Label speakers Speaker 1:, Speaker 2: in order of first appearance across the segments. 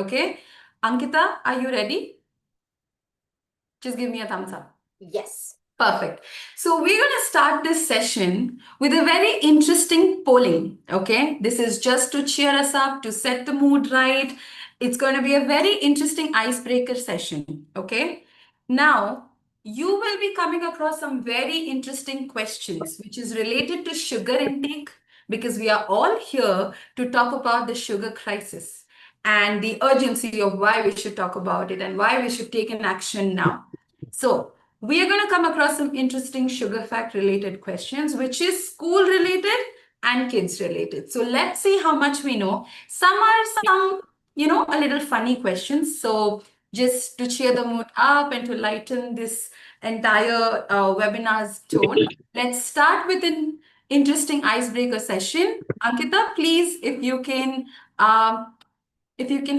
Speaker 1: Okay. Ankita, are you ready? Just give me a thumbs up.
Speaker 2: Yes.
Speaker 1: Perfect. So we're going to start this session with a very interesting polling. Okay. This is just to cheer us up, to set the mood right. It's going to be a very interesting icebreaker session. Okay. Now, you will be coming across some very interesting questions, which is related to sugar intake, because we are all here to talk about the sugar crisis and the urgency of why we should talk about it and why we should take an action now. So, we are going to come across some interesting sugar fact related questions, which is school related and kids related. So let's see how much we know. Some are a little funny questions. So just to cheer the mood up and to lighten this entire webinar's tone, let's start with an interesting icebreaker session. Ankita, please, if we can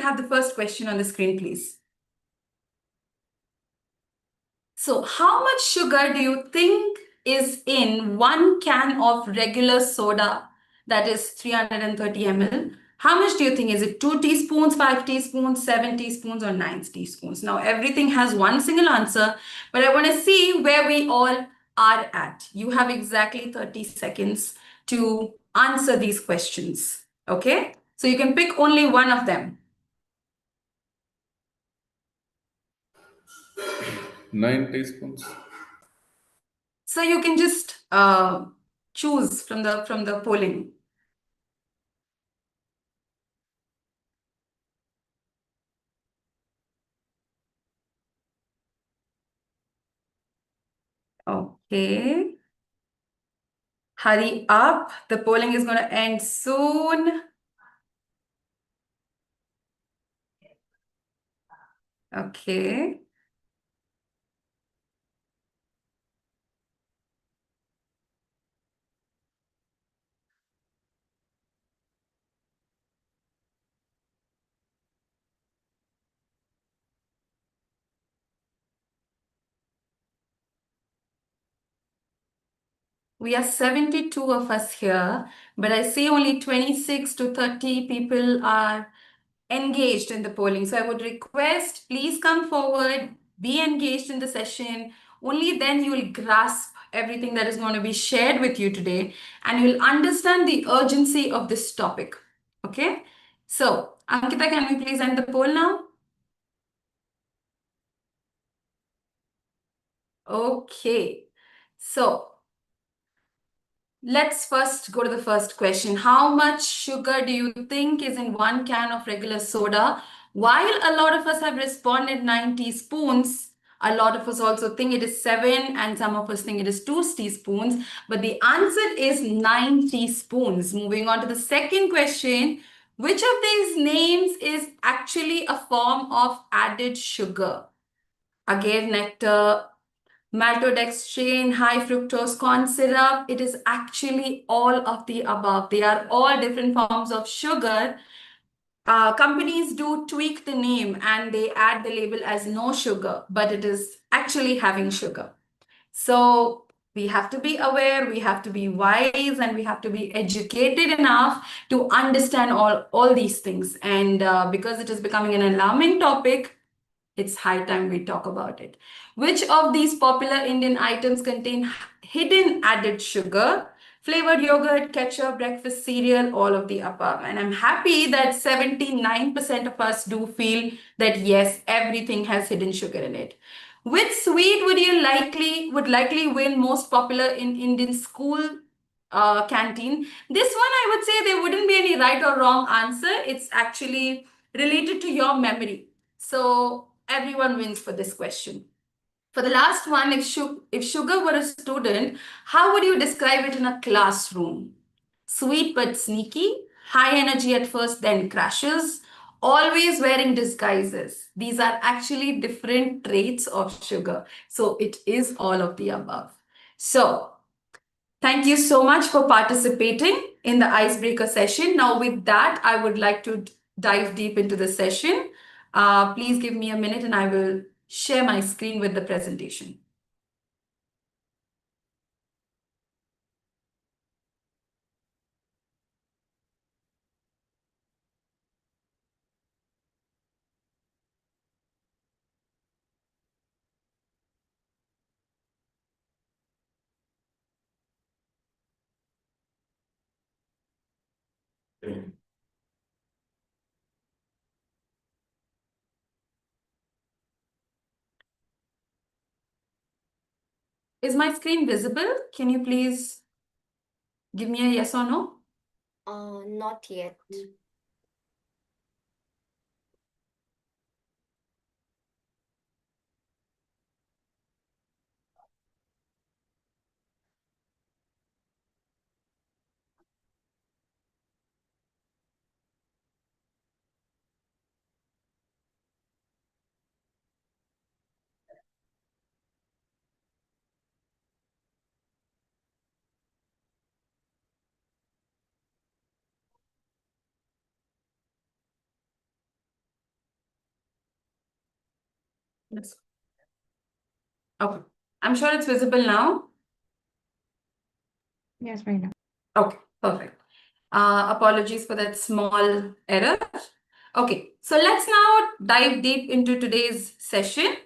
Speaker 1: have the first question on the screen, please. So, how much sugar do you think is in one can of regular soda that is 330 ml? How much do you think? Is it 2 teaspoons, 5 teaspoons, 7 teaspoons, or 9 teaspoons? Now, everything has one single answer, but I want to see where we all are at. You have exactly 30 seconds to answer these questions. Okay? So, you can pick only one of them.
Speaker 3: 9 teaspoons.
Speaker 1: So, you can just choose from the polling. Okay. Hurry up. The polling is going to end soon. Okay. We are 72 of us here, but I see only 26 to 30 people are engaged in the polling. So I would request, please come forward, be engaged in the session. Only then you will grasp everything that is going to be shared with you today, and you'll understand the urgency of this topic. Okay? So, Ankita, can we please end the poll now? Okay. So, let's first go to the first question. How much sugar do you think is in one can of regular soda? While a lot of us have responded 9 teaspoons, a lot of us also think it is 7, and some of us think it is 2 teaspoons. But the answer is 9 teaspoons. Moving on to the second question. Which of these names is actually a form of added sugar? Agave nectar, maltodextrin, high fructose corn syrup. It is actually all of the above. They are all different forms of sugar. Companies do tweak the name and they add the label as no sugar, but it is actually having sugar. So we have to be aware, we have to be wise, and we have to be educated enough to understand all these things. And because it is becoming an alarming topic, it's high time we talk about it. Which of these popular Indian items contain hidden added sugar? Flavored yogurt, ketchup, breakfast cereal, all of the above. And I'm happy that 79% of us do feel that yes, everything has hidden sugar in it. Which sweet would likely win most popular in Indian school canteen? This one, I would say there wouldn't be any right or wrong answer. It's actually related to your memory. So everyone wins for this question. For the last one, if sugar were a student, how would you describe it in a classroom? Sweet but sneaky, high energy at first, then crashes, always wearing disguises. These are actually different traits of sugar. So it is all of the above. So thank you so much for participating in the icebreaker session. Now, with that, I would like to dive deep into the session. Please give me a minute and I will share my screen with the presentation. Is my screen visible? Can you please give me a yes or no?
Speaker 2: Not yet.
Speaker 1: Yes. Okay. I'm sure it's visible now.
Speaker 4: Yes, right now.
Speaker 1: Okay, perfect. Apologies for that small error. Okay, so let's now dive deep into today's session.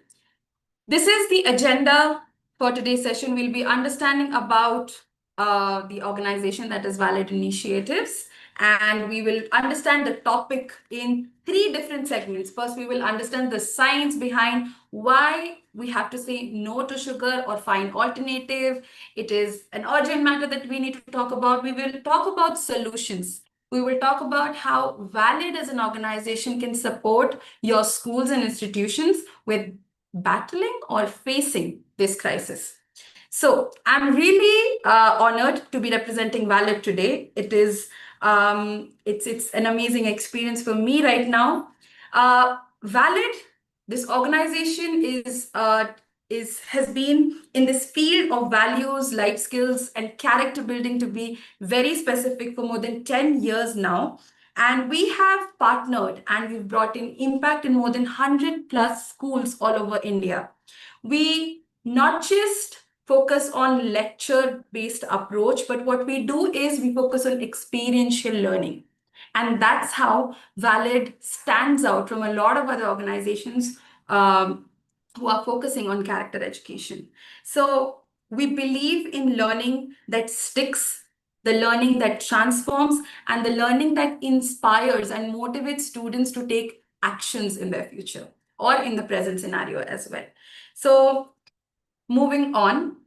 Speaker 1: This is the agenda for today's session. We'll be understanding about the organization that is Val-Ed Initiatives, and we will understand the topic in three different segments. First, we will understand the science behind why we have to say no to sugar or find alternative. It is an urgent matter that we need to talk about. We will talk about solutions. We will talk about how Val-Ed as an organization can support your schools and institutions with battling or facing this crisis. So I'm really honored to be representing Val-Ed today. It's an amazing experience for me right now. Val-Ed, this organization has been in this field of values, life skills, and character building, to be very specific, for more than 10 years now. And we have partnered and we've brought in impact in more than 100 plus schools all over India. We not just focus on lecture-based approach, but what we do is we focus on experiential learning. And that's how Val-Ed stands out from a lot of other organizations who are focusing on character education. So we believe in learning that sticks, the learning that transforms, and the learning that inspires and motivates students to take actions in their future or in the present scenario as well. So moving on,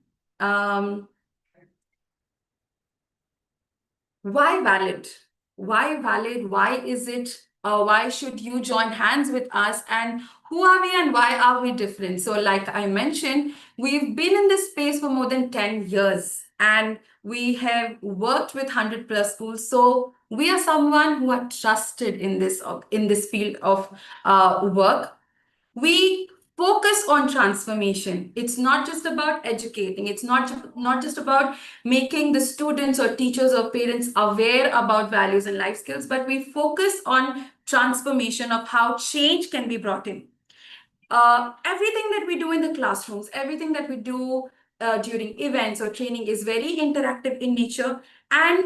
Speaker 1: why Val-Ed? Why Val-Ed? Why is it? Why should you join hands with us? And who are we and why are we different? So like I mentioned, we've been in this space for more than 10 years and we have worked with 100 plus schools. So we are someone who are trusted in this field of work. We focus on transformation. It's not just about educating. It's not just about making the students or teachers or parents aware about values and life skills, but we focus on transformation of how change can be brought in. Everything that we do in the classrooms, everything that we do during events or training is very interactive in nature, and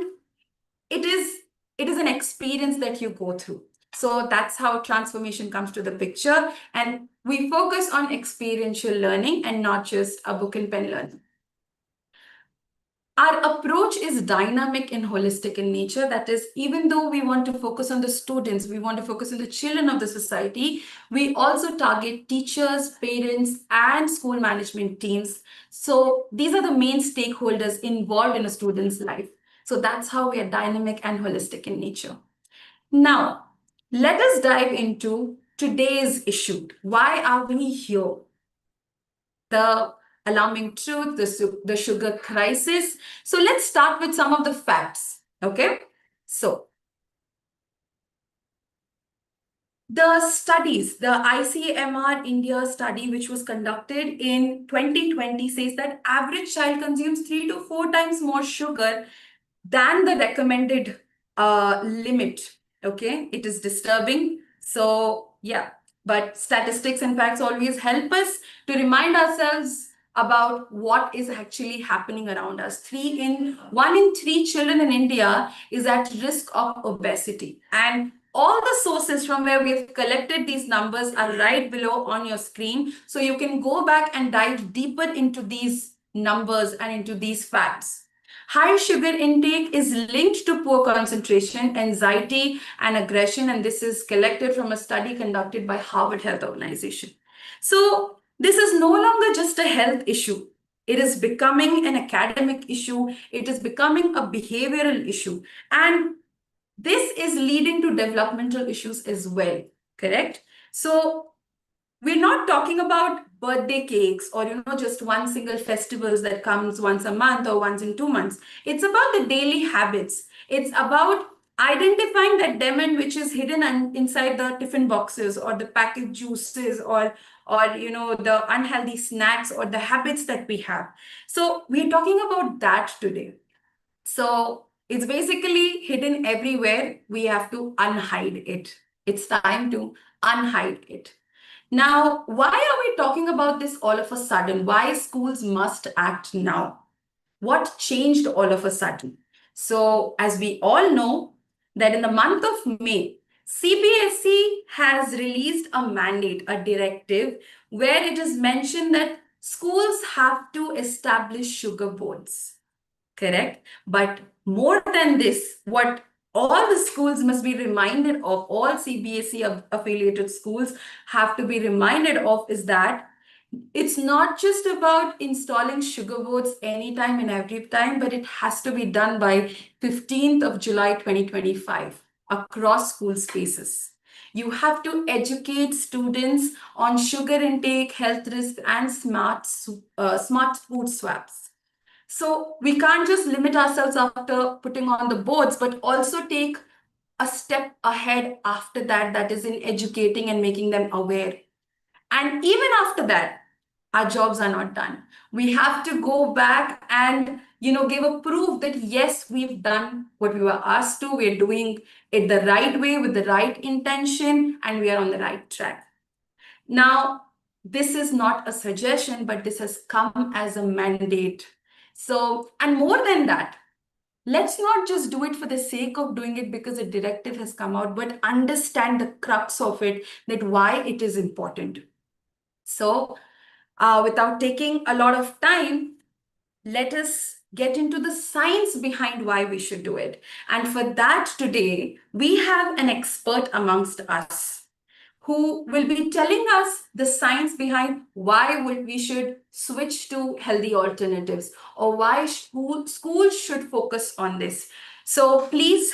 Speaker 1: it is an experience that you go through. So that's how transformation comes to the picture. And we focus on experiential learning and not just a book and pen learning. Our approach is dynamic and holistic in nature. That is, even though we want to focus on the students, we want to focus on the children of the society, we also target teachers, parents, and school management teams. So these are the main stakeholders involved in a student's life. So that's how we are dynamic and holistic in nature. Now, let us dive into today's issue. Why are we here? The alarming truth, the sugar crisis. So let's start with some of the facts, okay? So the studies, the ICMR India study, which was conducted in 2020, says that average child consumes 3 to 4 times more sugar than the recommended limit. Okay, it is disturbing. So yeah, but statistics and facts always help us to remind ourselves about what is actually happening around us. 1 in 3 children in India is at risk of obesity, and all the sources from where we've collected these numbers are right below on your screen, so you can go back and dive deeper into these numbers and into these facts. High sugar intake is linked to poor concentration, anxiety, and aggression, and this is collected from a study conducted by Harvard Health Organization. So this is no longer just a health issue. It is becoming an academic issue. It is becoming a behavioral issue. And this is leading to developmental issues as well, correct? So we're not talking about birthday cakes or just one single festivals that comes once a month or once in 2 months. It's about the daily habits. It's about identifying that demon which is hidden inside the tiffin boxes or the packaged juices or the unhealthy snacks or the habits that we have. So we're talking about that today. So it's basically hidden everywhere. We have to unhide it. It's time to unhide it. Now, why are we talking about this all of a sudden? Why schools must act now? What changed all of a sudden? So, as we all know, that in the month of May, CBSE has released a mandate, a directive, where it is mentioned that schools have to establish sugar boards. Correct? But more than this, what all the schools must be reminded of, all CBSE affiliated schools have to be reminded of is that it's not just about installing sugar boards anytime and every time, but it has to be done by 15th of July 2025 across school spaces. You have to educate students on sugar intake, health risk, and smart food swaps. So we can't just limit ourselves after putting on the boards, but also take a step ahead after that, that is in educating and making them aware. And even after that, our jobs are not done. We have to go back and give a proof that yes, we've done what we were asked to. We're doing it the right way with the right intention, and we are on the right track. Now, this is not a suggestion, but this has come as a mandate. So, and more than that, let's not just do it for the sake of doing it because a directive has come out, but understand the crux of it, that why it is important. So, without taking a lot of time, let us get into the science behind why we should do it. And for that, today, we have an expert amongst us who will be telling us the science behind why we should switch to healthy alternatives or why schools should focus on this. So please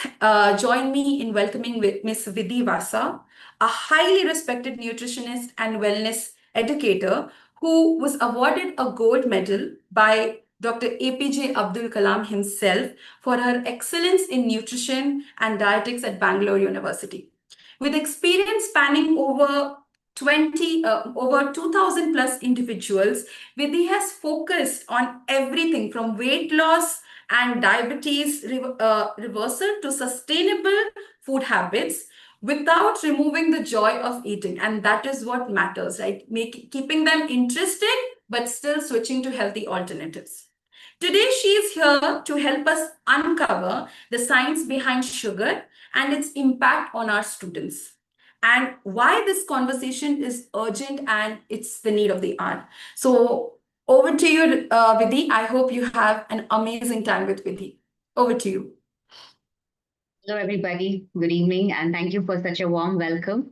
Speaker 1: join me in welcoming Ms. Vidhi Vasa, a highly respected nutritionist and wellness educator who was awarded a gold medal by Dr. APJ Abdul Kalam himself for her excellence in nutrition and dietetics at Bangalore University. With experience spanning over 2,000 plus individuals, Vidhi has focused on everything from weight loss and diabetes reversal to sustainable food habits without removing the joy of eating. And that is what matters, right? Keeping them interested, but still switching to healthy alternatives. Today, she is here to help us uncover the science behind sugar and its impact on our students, and why this conversation is urgent and it's the need of the hour. So, over to you, Vidhi. I hope you have an amazing time with Vidhi. Over to you.
Speaker 4: Hello, everybody. Good evening, and thank you for such a warm welcome.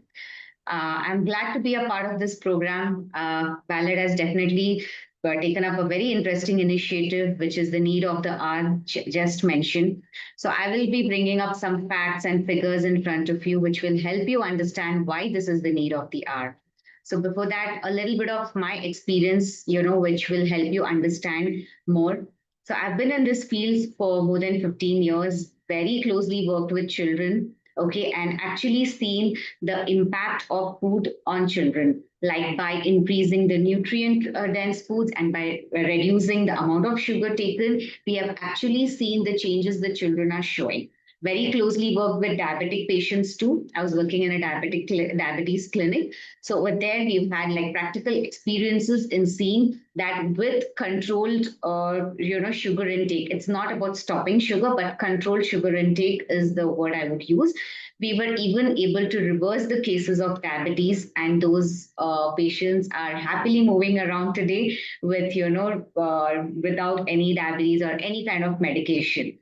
Speaker 4: I'm glad to be a part of this program. Val-Ed has definitely taken up a very interesting initiative, which is the need of the hour just mentioned. So I will be bringing up some facts and figures in front of you, which will help you understand why this is the need of the hour. So before that, a little bit of my experience, which will help you understand more. So I've been in this field for more than 15 years, very closely worked with children, okay, and actually seen the impact of food on children, like by increasing the nutrient dense foods and by reducing the amount of sugar taken, we have actually seen the changes the children are showing. Very closely worked with diabetic patients too. I was working in a diabetes clinic. So over there, we've had like practical experiences in seeing that with controlled, sugar intake. It's not about stopping sugar, but controlled sugar intake is the word I would use. We were even able to reverse the cases of diabetes, and those patients are happily moving around today with, without any diabetes or any kind of medication.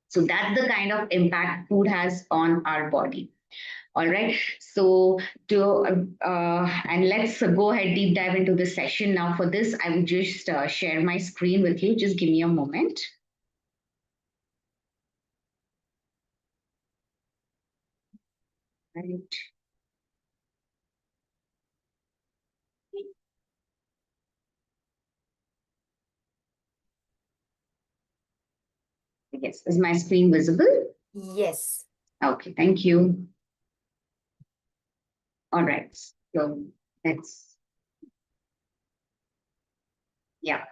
Speaker 4: So that's the kind of impact food has on our body. All right. So and let's go ahead deep dive into the session. Now for this, I will just share my screen with you. Just give me a moment. Right. Yes, is my screen visible?
Speaker 2: Yes.
Speaker 4: Okay, thank you. All right. So let's, yeah.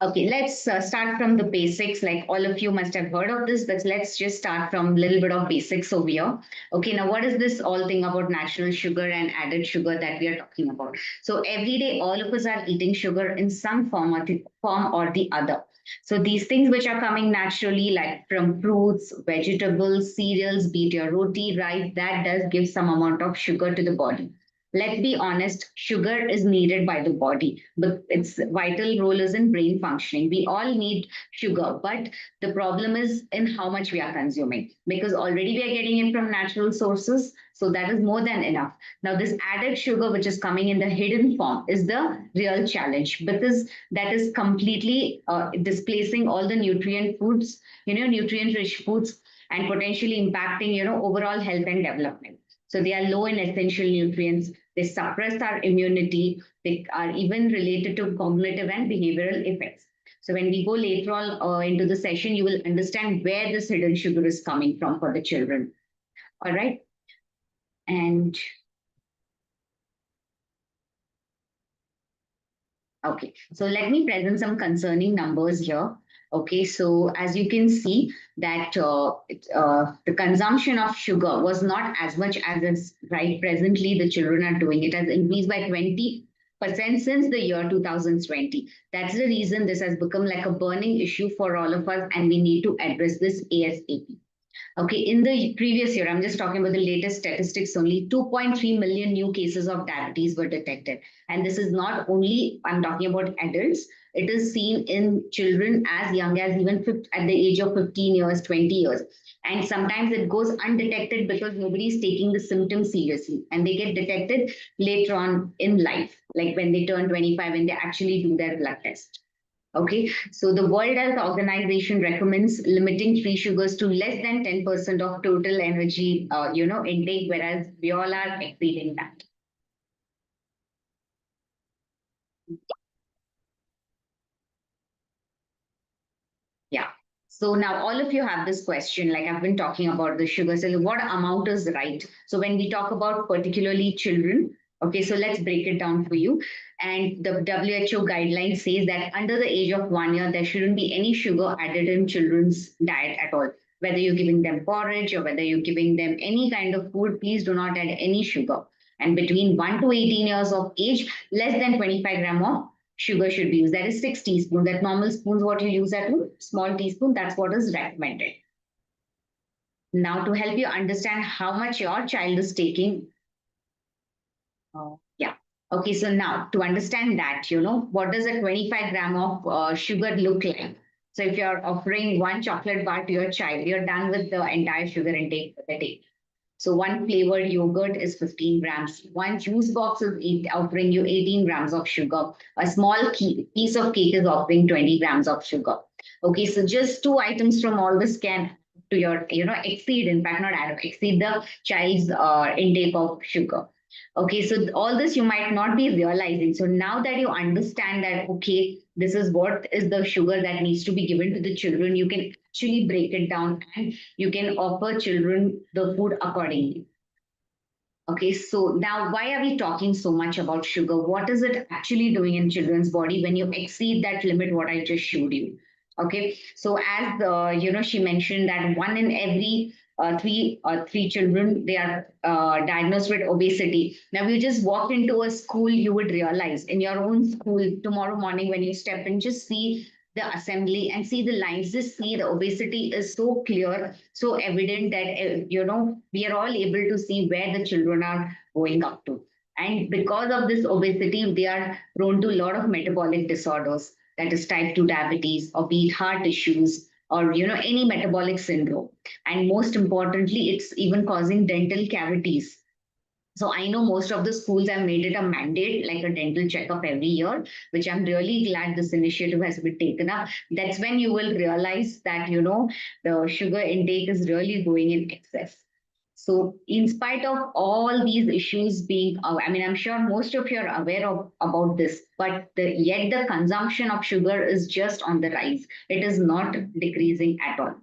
Speaker 4: Okay, let's start from the basics. Like all of you must have heard of this, but let's just start from a little bit of basics over here. Okay, now what is this all thing about natural sugar and added sugar that we are talking about? So every day, all of us are eating sugar in some form or the other. So these things which are coming naturally, like from fruits, vegetables, cereals, be it your roti, rice, that does give some amount of sugar to the body. Let's be honest, sugar is needed by the body, but its vital role is in brain functioning. We all need sugar, but the problem is in how much we are consuming, because already we are getting it from natural sources. So that is more than enough. Now, this added sugar, which is coming in the hidden form, is the real challenge, because that is completely displacing all the nutrient foods, nutrient rich foods, and potentially impacting, overall health and development. So they are low in essential nutrients. They suppress our immunity. They are even related to cognitive and behavioral effects. So when we go later on into the session, you will understand where this hidden sugar is coming from for the children. All right. And okay, so let me present some concerning numbers here. Okay, so as you can see that the consumption of sugar was not as much as is right presently the children are doing. It has increased by 20% since the year 2020. That's the reason this has become like a burning issue for all of us, and we need to address this ASAP. Okay, in the previous year, I'm just talking about the latest statistics only, 2.3 million new cases of diabetes were detected. And this is not only, I'm talking about adults, it is seen in children as young as even at the age of 15 years, 20 years. And sometimes it goes undetected because nobody is taking the symptoms seriously. And they get detected later on in life, like when they turn 25 and they actually do their blood test. Okay, so the World Health Organization recommends limiting free sugars to less than 10% of total energy, intake, whereas we all are exceeding that. Yeah. So now all of you have this question, like I've been talking about the sugar. So what amount is right? So when we talk about particularly children, okay, so let's break it down for you. And the WHO guideline says that under the age of 1 year, there shouldn't be any sugar added in children's diet at all. Whether you're giving them porridge or whether you're giving them any kind of food, please do not add any sugar. And between 1 to 18 years of age, less than 25 gram of sugar should be used. That is 6 teaspoons. That normal spoons, what you use at home, small teaspoon, that's what is recommended. Now, to help you understand how much your child is taking, yeah. Okay, so now to understand that, what does a 25 gram of sugar look like? So if you're offering one chocolate bar to your child, you're done with the entire sugar intake for the day. So one flavored yogurt is 15 grams. One juice box is offering you 18 grams of sugar. A small piece of cake is offering 20 grams of sugar. Okay, so just two items from all this can to your, exceed, in fact, not add, exceed the child's intake of sugar. Okay, so all this you might not be realizing. So now that you understand that, okay, this is what is the sugar that needs to be given to the children, you can actually break it down and you can offer children the food accordingly. Okay, so now why are we talking so much about sugar? What is it actually doing in children's body when you exceed that limit, what I just showed you? Okay, so as she mentioned that one in every three children, they are diagnosed with obesity. Now, if you just walk into a school, you would realize in your own school tomorrow morning when you step in, just see the assembly and see the lines, just see the obesity is so clear, so evident that, we are all able to see where the children are going up to. And because of this obesity, they are prone to a lot of metabolic disorders, that is type 2 diabetes or be it heart issues or, any metabolic syndrome. And most importantly, it's even causing dental cavities. So I know most of the schools have made it a mandate, like a dental checkup every year, which I'm really glad this initiative has been taken up. That's when you will realize that, the sugar intake is really going in excess. So in spite of all these issues being, I mean, I'm sure most of you are aware of about this, but yet the consumption of sugar is just on the rise. It is not decreasing at all.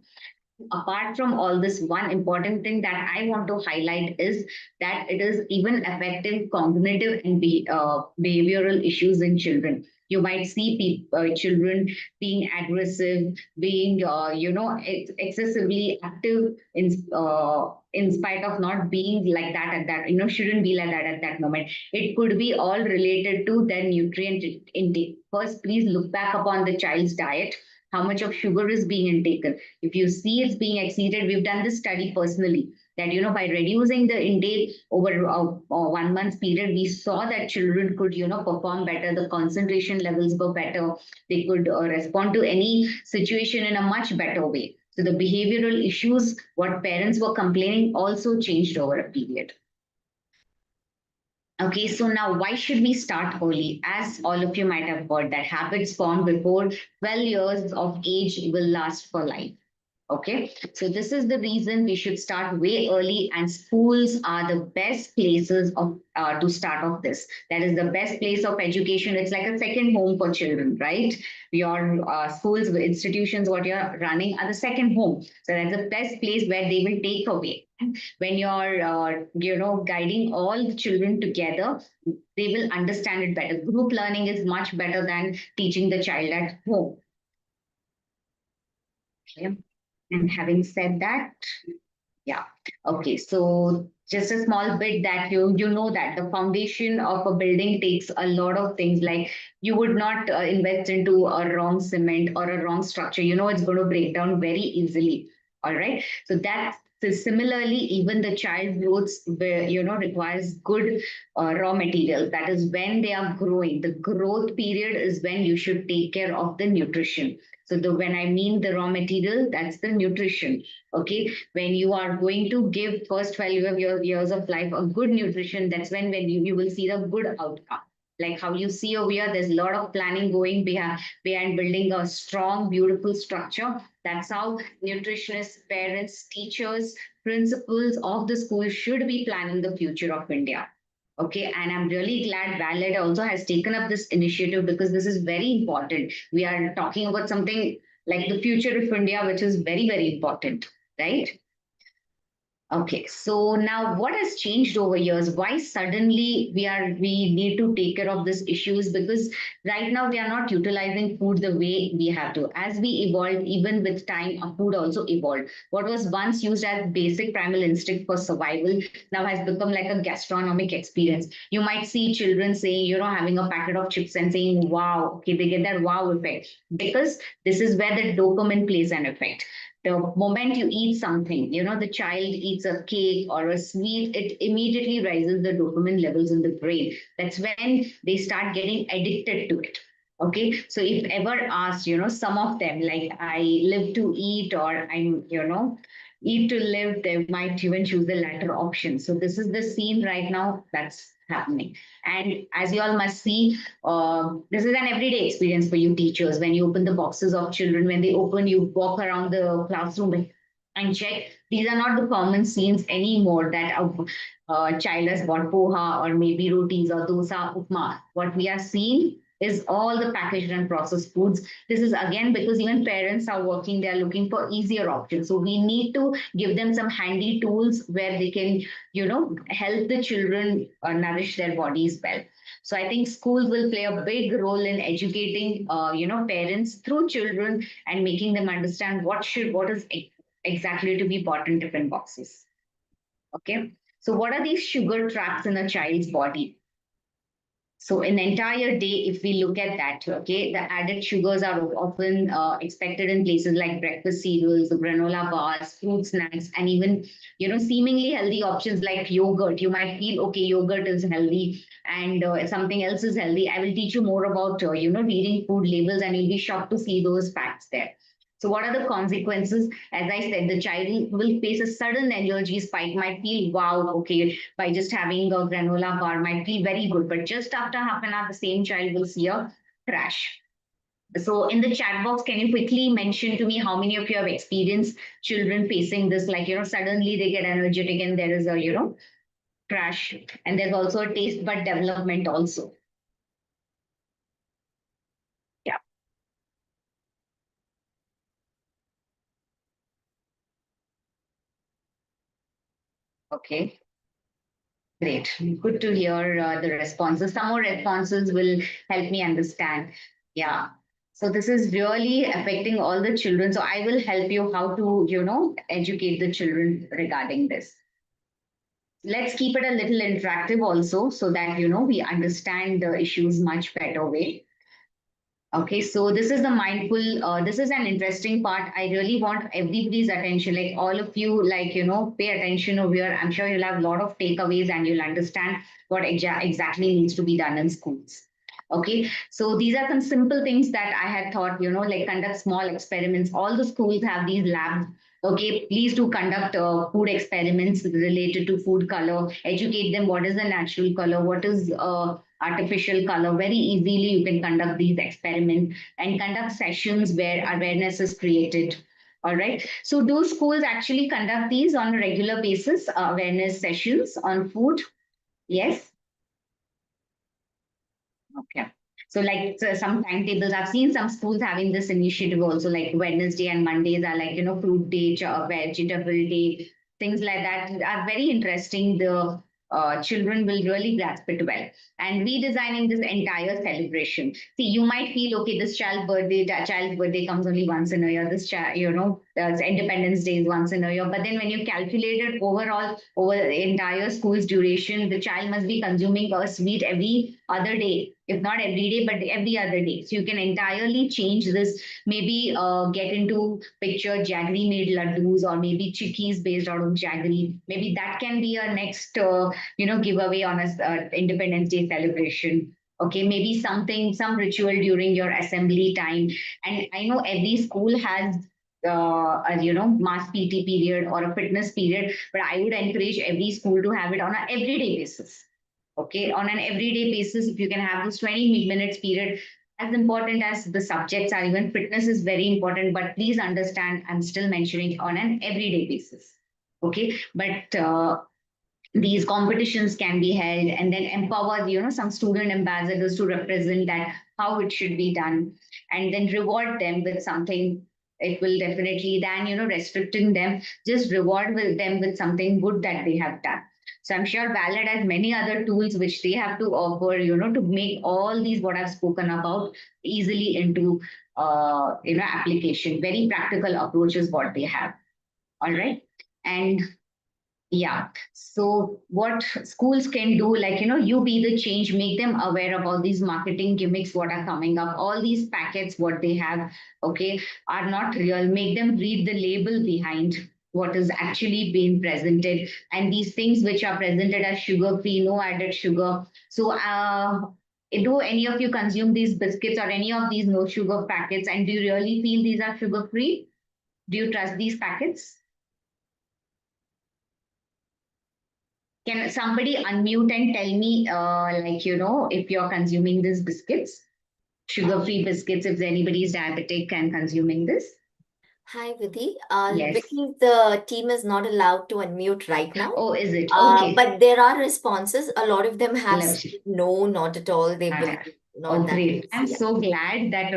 Speaker 4: Apart from all this, one important thing that I want to highlight is that it is even affecting cognitive and behavioral issues in children. You might see children being aggressive, being, excessively active in spite of not being like that at that, shouldn't be like that at that moment. It could be all related to their nutrient intake. First, please look back upon the child's diet, how much of sugar is being intaken. If you see it's being exceeded, we've done this study personally that, by reducing the intake over a 1 month period, we saw that children could, perform better. The concentration levels were better. They could respond to any situation in a much better way. So the behavioral issues, what parents were complaining, also changed over a period. Okay, so now why should we start early? As all of you might have heard, that habits formed before 12 years of age will last for life. Okay, so this is the reason we should start way early, and schools are the best places of to start off this. That is the best place of education. It's like a second home for children, right? Your schools, institutions, what you're running are the second home. So that's the best place where they will take away. When you're, guiding all the children together, they will understand it better. Group learning is much better than teaching the child at home. Okay. And having said that, yeah, okay. So just a small bit that you know that the foundation of a building takes a lot of things. Like you would not invest into a wrong cement or a wrong structure. It's going to break down very easily. All right. So that's so similarly, even the child growth, requires good raw material. That is when they are growing. The growth period is when you should take care of the nutrition. So when I mean the raw material, that's the nutrition. Okay. When you are going to give first 12 of your years of life a good nutrition, that's when you will see the good outcome. Like how you see over here, there's a lot of planning going behind building a strong, beautiful structure. That's how nutritionists, parents, teachers, principals of the school should be planning the future of India. Okay, and I'm really glad Val-Ed also has taken up this initiative because this is very important. We are talking about something like the future of India, which is very, very important, right? Okay, so now what has changed over years? Why suddenly we need to take care of these issues? Because right now we are not utilizing food the way we have to. As we evolved, even with time, our food also evolved. What was once used as basic primal instinct for survival now has become like a gastronomic experience. You might see children saying, having a packet of chips and saying, wow, okay, they get that wow effect because this is where the dopamine plays an effect. The moment you eat something, the child eats a cake or a sweet, it immediately raises the dopamine levels in the brain. That's when they start getting addicted to it. Okay, so if ever asked, some of them, like I live to eat or I'm, eat to live, they might even choose the latter option. So this is the scene right now that's happening. And as you all must see, this is an everyday experience for you teachers. When you open the boxes of children, when they open, you walk around the classroom and check. These are not the common scenes anymore that a child has bought poha or maybe rotis or dosa, upma. What we are seeing is all the packaged and processed foods. This is again because even parents are working, they are looking for easier options. So we need to give them some handy tools where they can, help the children nourish their bodies well. So I think schools will play a big role in educating, parents through children and making them understand what is exactly to be bought in different boxes. Okay. So what are these sugar traps in a child's body? So an entire day, if we look at that, okay, the added sugars are often expected in places like breakfast cereals, granola bars, fruit snacks, and even, seemingly healthy options like yogurt. You might feel, okay, yogurt is healthy and something else is healthy. I will teach you more about, reading food labels and you'll be shocked to see those facts there. So what are the consequences? As I said, the child will face a sudden energy spike, might feel, wow, okay, by just having a granola bar, might feel very good. But just after half an hour, the same child will see a crash. So in the chat box, can you quickly mention to me how many of you have experienced children facing this? Like, suddenly they get energetic and there is a, crash. And there's also a taste bud development also. Yeah. Okay. Great. Good to hear the responses. Some more responses will help me understand. Yeah. So this is really affecting all the children. So I will help you how to, educate the children regarding this. Let's keep it a little interactive also so that, we understand the issues much better way. Okay, so this is the mindful, this is an interesting part. I really want everybody's attention, like all of you, pay attention over here. I'm sure you'll have a lot of takeaways and you'll understand what exactly needs to be done in schools. Okay, so these are some simple things that I had thought, like conduct small experiments. All the schools have these labs. Okay, please do conduct food experiments related to food color. Educate them what is the natural color, what is artificial color. Very easily you can conduct these experiments and conduct sessions where awareness is created. All right. So do schools actually conduct these on a regular basis, awareness sessions on food? Yes. Okay. So some timetables, I've seen some schools having this initiative also, like Wednesday and Mondays are like, fruit day, vegetable day, things like that are very interesting. The children will really grasp it well. And redesigning this entire celebration. See, you might feel, okay, this child's birthday comes only once in a year. This child, Independence Day is once in a year. But then when you calculate it overall, over the entire school's duration, the child must be consuming a sweet every other day, if not every day, but every other day. So you can entirely change this, maybe get into picture jaggery made laddus or maybe chickies based out of jaggery. Maybe that can be a next, giveaway on a Independence Day celebration. Okay, maybe some ritual during your assembly time. And I know every school has mass PT period or a fitness period, but I would encourage every school to have it on an everyday basis. Okay, on an everyday basis, if you can have this 20 minutes period, as important as the subjects are, even fitness is very important, but please understand, I'm still mentioning on an everyday basis. Okay, but these competitions can be held and then empower, some student ambassadors to represent that how it should be done and then reward them with something. It will definitely than, restricting them, just reward them with something good that they have done. So I'm sure Val-Ed has many other tools which they have to offer, to make all these what I've spoken about easily into, application. Very practical approach is what they have. All right. And yeah. So what schools can do, you be the change, make them aware about these marketing gimmicks, what are coming up, all these packets, what they have, okay, are not real. Make them read the label behind what is actually being presented. And these things which are presented as sugar-free, no added sugar. So do any of you consume these biscuits or any of these no sugar packets? And do you really feel these are sugar-free? Do you trust these packets? Can somebody unmute and tell me, if you're consuming these biscuits, sugar-free biscuits, if anybody is diabetic and consuming this?
Speaker 2: Hi, Vidhi.
Speaker 4: Yes.
Speaker 2: Vicky, the team is not allowed to unmute right now.
Speaker 4: Oh, is it? Okay.
Speaker 2: But there are responses. A lot of them have
Speaker 4: Let's-
Speaker 2: said no, not at all. They believe not
Speaker 4: Oh,
Speaker 2: that
Speaker 4: great.
Speaker 2: case.
Speaker 4: I'm
Speaker 2: Yeah.
Speaker 4: so glad that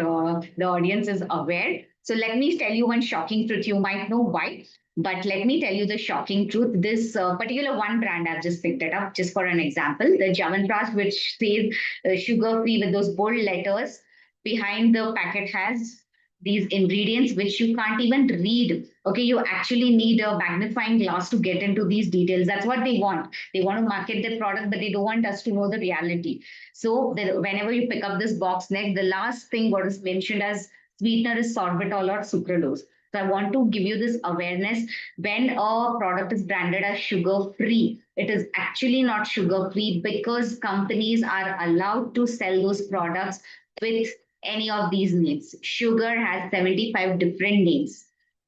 Speaker 4: the audience is aware. So let me tell you one shocking truth. You might know why, but let me tell you the shocking truth. This particular one brand, I've just picked it up just for an example. The Javanpras, which says sugar-free with those bold letters, behind the packet has these ingredients which you can't even read. Okay, you actually need a magnifying glass to get into these details. That's what they want. They want to market their product, but they don't want us to know the reality. So whenever you pick up this box next, the last thing what is mentioned as sweetener is sorbitol or sucralose. So I want to give you this awareness. When a product is branded as sugar-free, it is actually not sugar-free because companies are allowed to sell those products with any of these names. Sugar has 75 different names.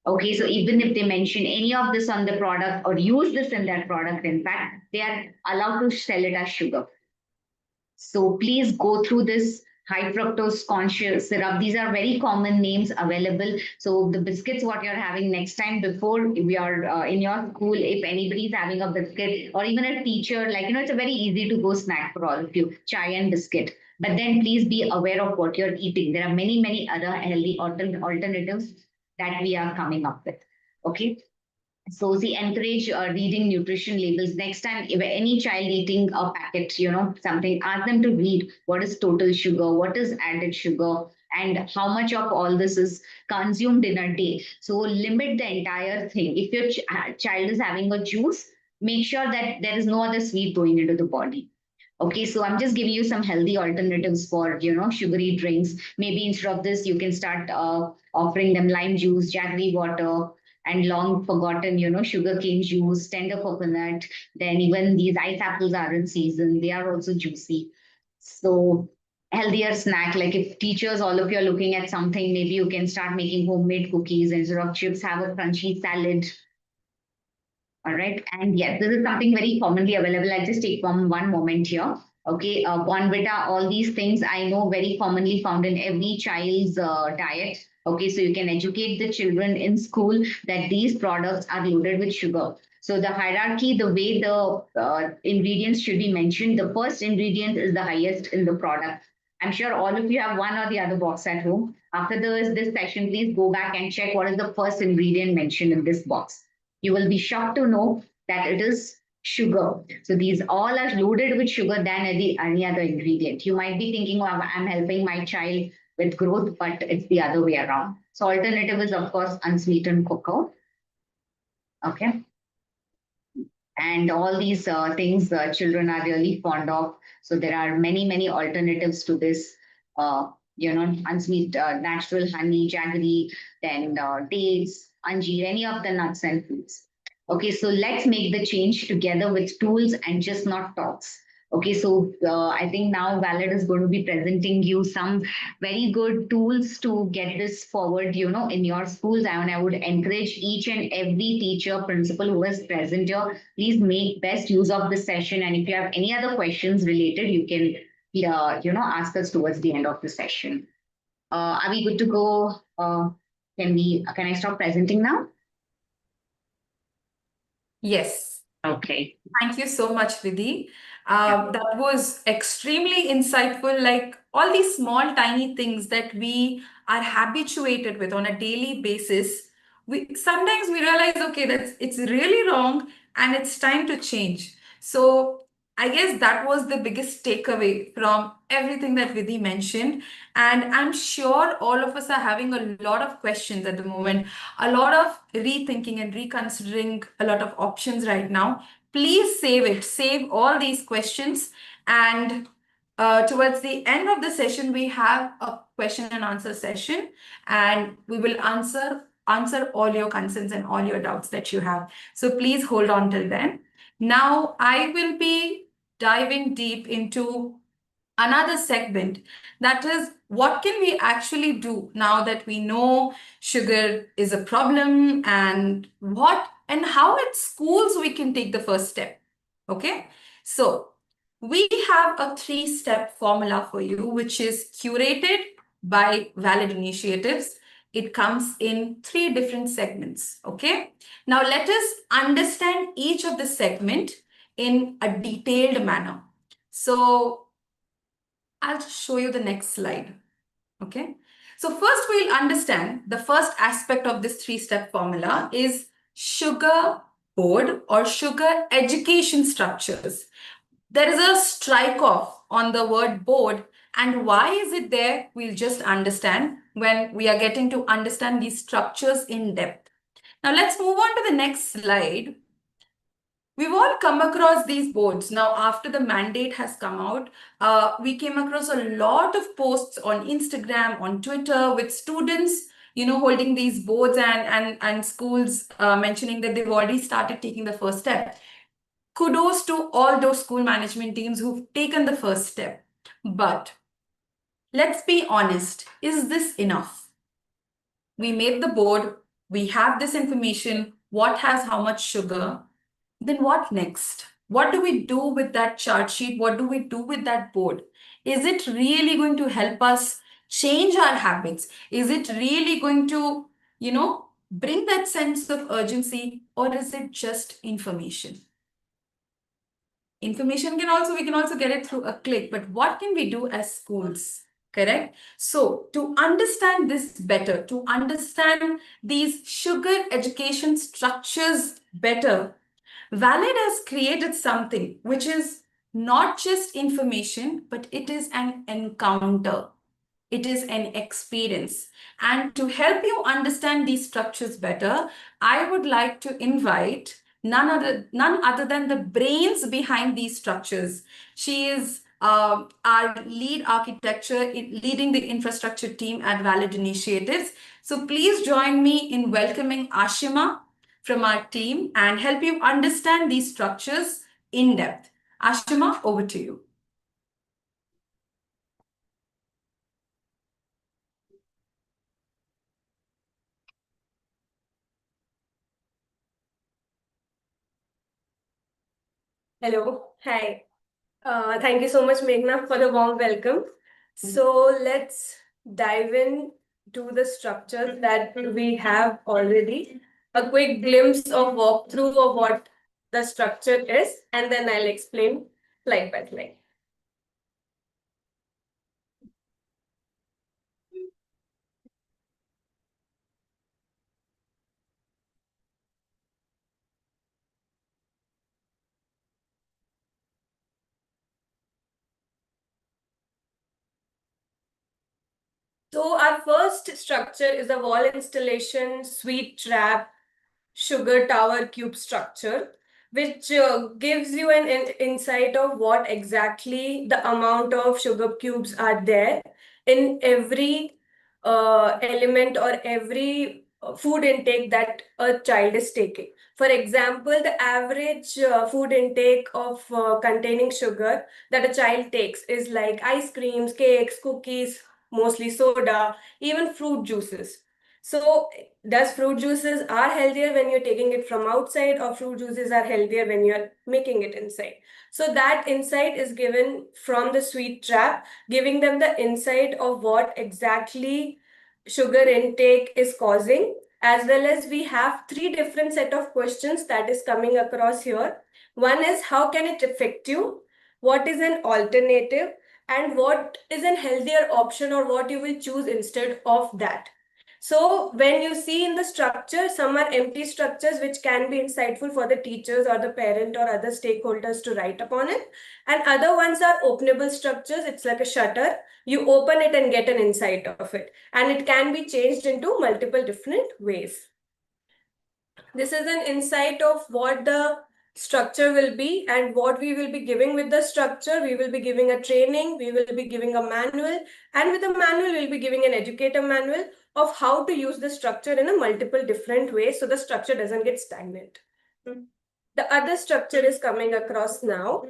Speaker 4: Okay, so even if they mention any of this on the product or use this in their product, in fact, they are allowed to sell it as sugar. So please go through this high fructose conscious syrup. These are very common names available. So the biscuits, what you're having next time before we are in your school, if anybody is having a biscuit or even a teacher, like, it's a very easy to go snack for all of you, chai and biscuit. But then please be aware of what you're eating. There are many, many other healthy alternatives that we are coming up with. Okay. So see, encourage reading nutrition labels. Next time, if any child eating a packet, something, ask them to read what is total sugar, what is added sugar, and how much of all this is consumed in a day. So limit the entire thing. If your child is having a juice, make sure that there is no other sweet going into the body. Okay, so I'm just giving you some healthy alternatives for, sugary drinks. Maybe instead of this, you can start offering them lime juice, jaggery water, and long forgotten, sugarcane juice, tender coconut. Then even these ice apples are in season. They are also juicy. So healthier snack, like if teachers, all of you are looking at something, maybe you can start making homemade cookies instead of chips, have a crunchy salad. All right. And yes, this is something very commonly available. I'll just take one moment here. Okay. Bonvita, all these things I know very commonly found in every child's diet. Okay. So you can educate the children in school that these products are loaded with sugar. So the hierarchy, the way the ingredients should be mentioned, the first ingredient is the highest in the product. I'm sure all of you have one or the other box at home. After this session, please go back and check what is the first ingredient mentioned in this box. You will be shocked to know that it is sugar. So these all are loaded with sugar than any other ingredient. You might be thinking, oh, I'm helping my child with growth, but it's the other way around. So alternative is, of course, unsweetened cocoa. Okay. And all these things children are really fond of. So there are many, many alternatives to this, unsweet natural honey, jaggery, then dates, anjeer, any of the nuts and fruits. Okay, so let's make the change together with tools and just not talks. Okay, so I think now Val-Ed is going to be presenting you some very good tools to get this forward, in your schools. And I would encourage each and every teacher, principal who is present here, please make best use of this session. And if you have any other questions related, you can, ask us towards the end of the session. Are we good to go? Can I stop presenting now?
Speaker 1: Yes.
Speaker 4: Okay.
Speaker 1: Thank you so much, Vidhi. That was extremely insightful. Like all these small, tiny things that we are habituated with on a daily basis, we sometimes we realize, okay, it's really wrong and it's time to change. So I guess that was the biggest takeaway from everything that Vidhi mentioned. And I'm sure all of us are having a lot of questions at the moment, a lot of rethinking and reconsidering a lot of options right now. Please save all these questions. And towards the end of the session, we have a question and answer session, and we will answer all your concerns and all your doubts that you have. So please hold on till then. Now I will be diving deep into another segment, that is, what can we actually do now that we know sugar is a problem, and how at schools we can take the first step. Okay, so we have a 3-step formula for you, which is curated by Val-Ed Initiatives. It comes in 3 different segments. Okay, now let us understand each of the segment in a detailed manner. So I'll just show you the next slide. Okay. So first we'll understand the first aspect of this 3-step formula is sugar board or sugar education structures. There is a strike off on the word board, and why is it there? We'll just understand when we are getting to understand these structures in depth. Now let's move on to the next slide. We've all come across these boards. Now, after the mandate has come out, we came across a lot of posts on Instagram, on Twitter, with students, holding these boards and schools mentioning that they've already started taking the first step. Kudos to all those school management teams who've taken the first step. But Let's be honest. Is this enough? We made the board, we have this information, what has how much sugar, then what next? What do we do with that chart sheet? What do we do with that board? Is it really going to help us change our habits? Is it really going to, bring that sense of urgency, or is it just information? Information we can also get it through a click, but what can we do as schools? Correct? So to understand this better, to understand these sugar education structures better, Val-Ed has created something which is not just information, but it is an encounter. It is an experience. And to help you understand these structures better, I would like to invite none other than the brains behind these structures. She is our lead architecture, leading the infrastructure team at Val-Ed Initiatives. So please join me in welcoming Ashima from our team and help you understand these structures in depth. Ashima, over to you.
Speaker 5: Hello, hi. Thank you so much, Meghna, for the warm welcome. So let's dive in to the structure that we have already. A quick glimpse of walkthrough of what the structure is, and then I'll explain slide by slide. So our first structure is a wall installation, sweet trap, sugar tower cube structure, which gives you an insight of what exactly the amount of sugar cubes are there in every element or every food intake that a child is taking. For example, the average food intake of containing sugar that a child takes is like ice creams, cakes, cookies, mostly soda, even fruit juices. So does fruit juices are healthier when you're taking it from outside, or fruit juices are healthier when you're making it inside? So that insight is given from the sweet trap, giving them the insight of what exactly sugar intake is causing, as well as we have three different set of questions that is coming across here. One is, how can it affect you? What is an alternative? And what is a healthier option, or what you will choose instead of that? So when you see in the structure, some are empty structures which can be insightful for the teachers or the parent or other stakeholders to write upon it. And other ones are openable structures. It's like a shutter. You open it and get an insight of it. And it can be changed into multiple different ways. This is an insight of what the structure will be and what we will be giving with the structure. We will be giving a training, we will be giving a manual, and with the manual, we'll be giving an educator manual of how to use the structure in a multiple different ways so the structure doesn't get stagnant. The other structure is coming across now.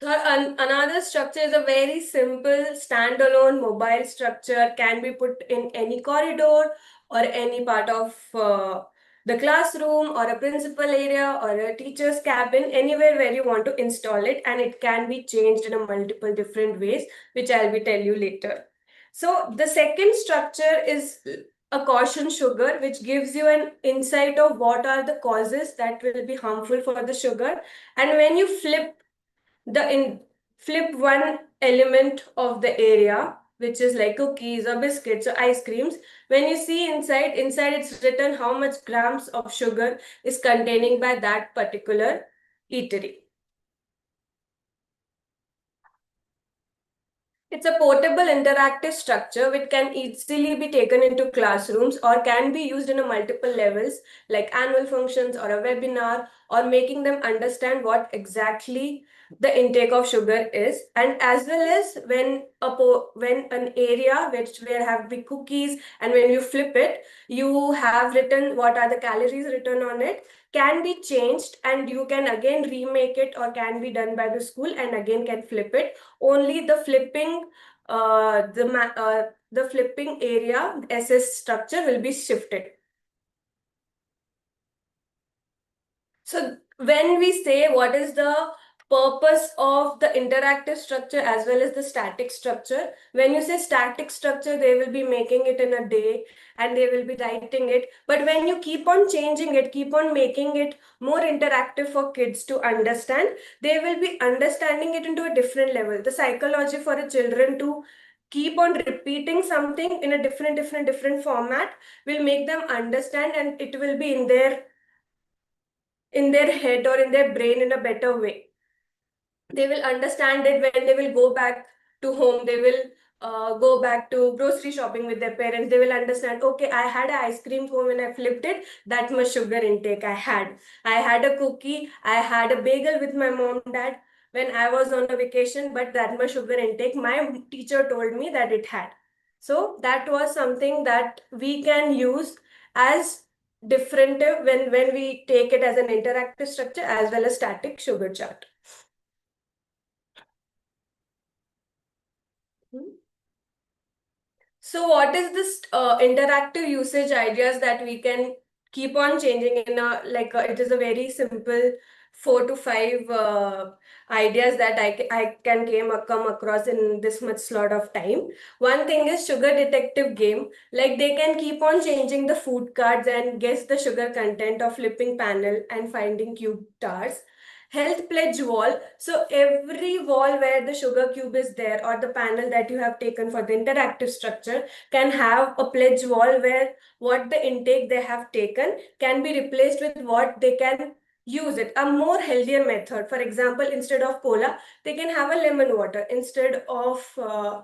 Speaker 5: Another structure is a very simple standalone mobile structure, can be put in any corridor or any part of the classroom or a principal area or a teacher's cabin, anywhere where you want to install it, and it can be changed in a multiple different ways, which I'll be tell you later. So the second structure is a caution sugar, which gives you an insight of what are the causes that will be harmful for the sugar. And when you flip one element of the area, which is like cookies or biscuits or ice creams, when you see inside it's written how much grams of sugar is containing by that particular eatery. It's a portable interactive structure which can easily be taken into classrooms or can be used in a multiple levels like annual functions or a webinar or making them understand what exactly the intake of sugar is, and as well as when an area which where have big cookies, and when you flip it you have written what are the calories written on it, can be changed and you can again remake it or can be done by the school and again can flip it. Only the flipping the flipping area SS structure will be shifted. So when we say what is the purpose of the interactive structure as well as the static structure, when you say static structure, they will be making it in a day and they will be writing it. But when you keep on changing it, keep on making it more interactive for kids to understand, they will be understanding it into a different level. The psychology for the children to keep on repeating something in a different format will make them understand, and it will be in their head or in their brain in a better way. They will understand it when they will go back to home. They will go back to grocery shopping with their parents. They will understand, okay, I had an ice cream cone when I flipped it, that much sugar intake I had. I had a cookie, I had a bagel with my mom, dad when I was on a vacation, but that much sugar intake, my teacher told me that it had. So that was something that we can use as differentiative when we take it as an interactive structure as well as static sugar chart. So what is this interactive usage ideas that we can keep on changing in a it is a very simple 4 to 5 ideas that I can come across in this much slot of time. One thing is sugar detective game. Like they can keep on changing the food cards and guess the sugar content of flipping panel and finding cube stars. Health pledge wall. So every wall where the sugar cube is there or the panel that you have taken for the interactive structure can have a pledge wall where what the intake they have taken can be replaced with what they can use it. A more healthier method. For example, instead of cola, they can have a lemon water. Instead of uh,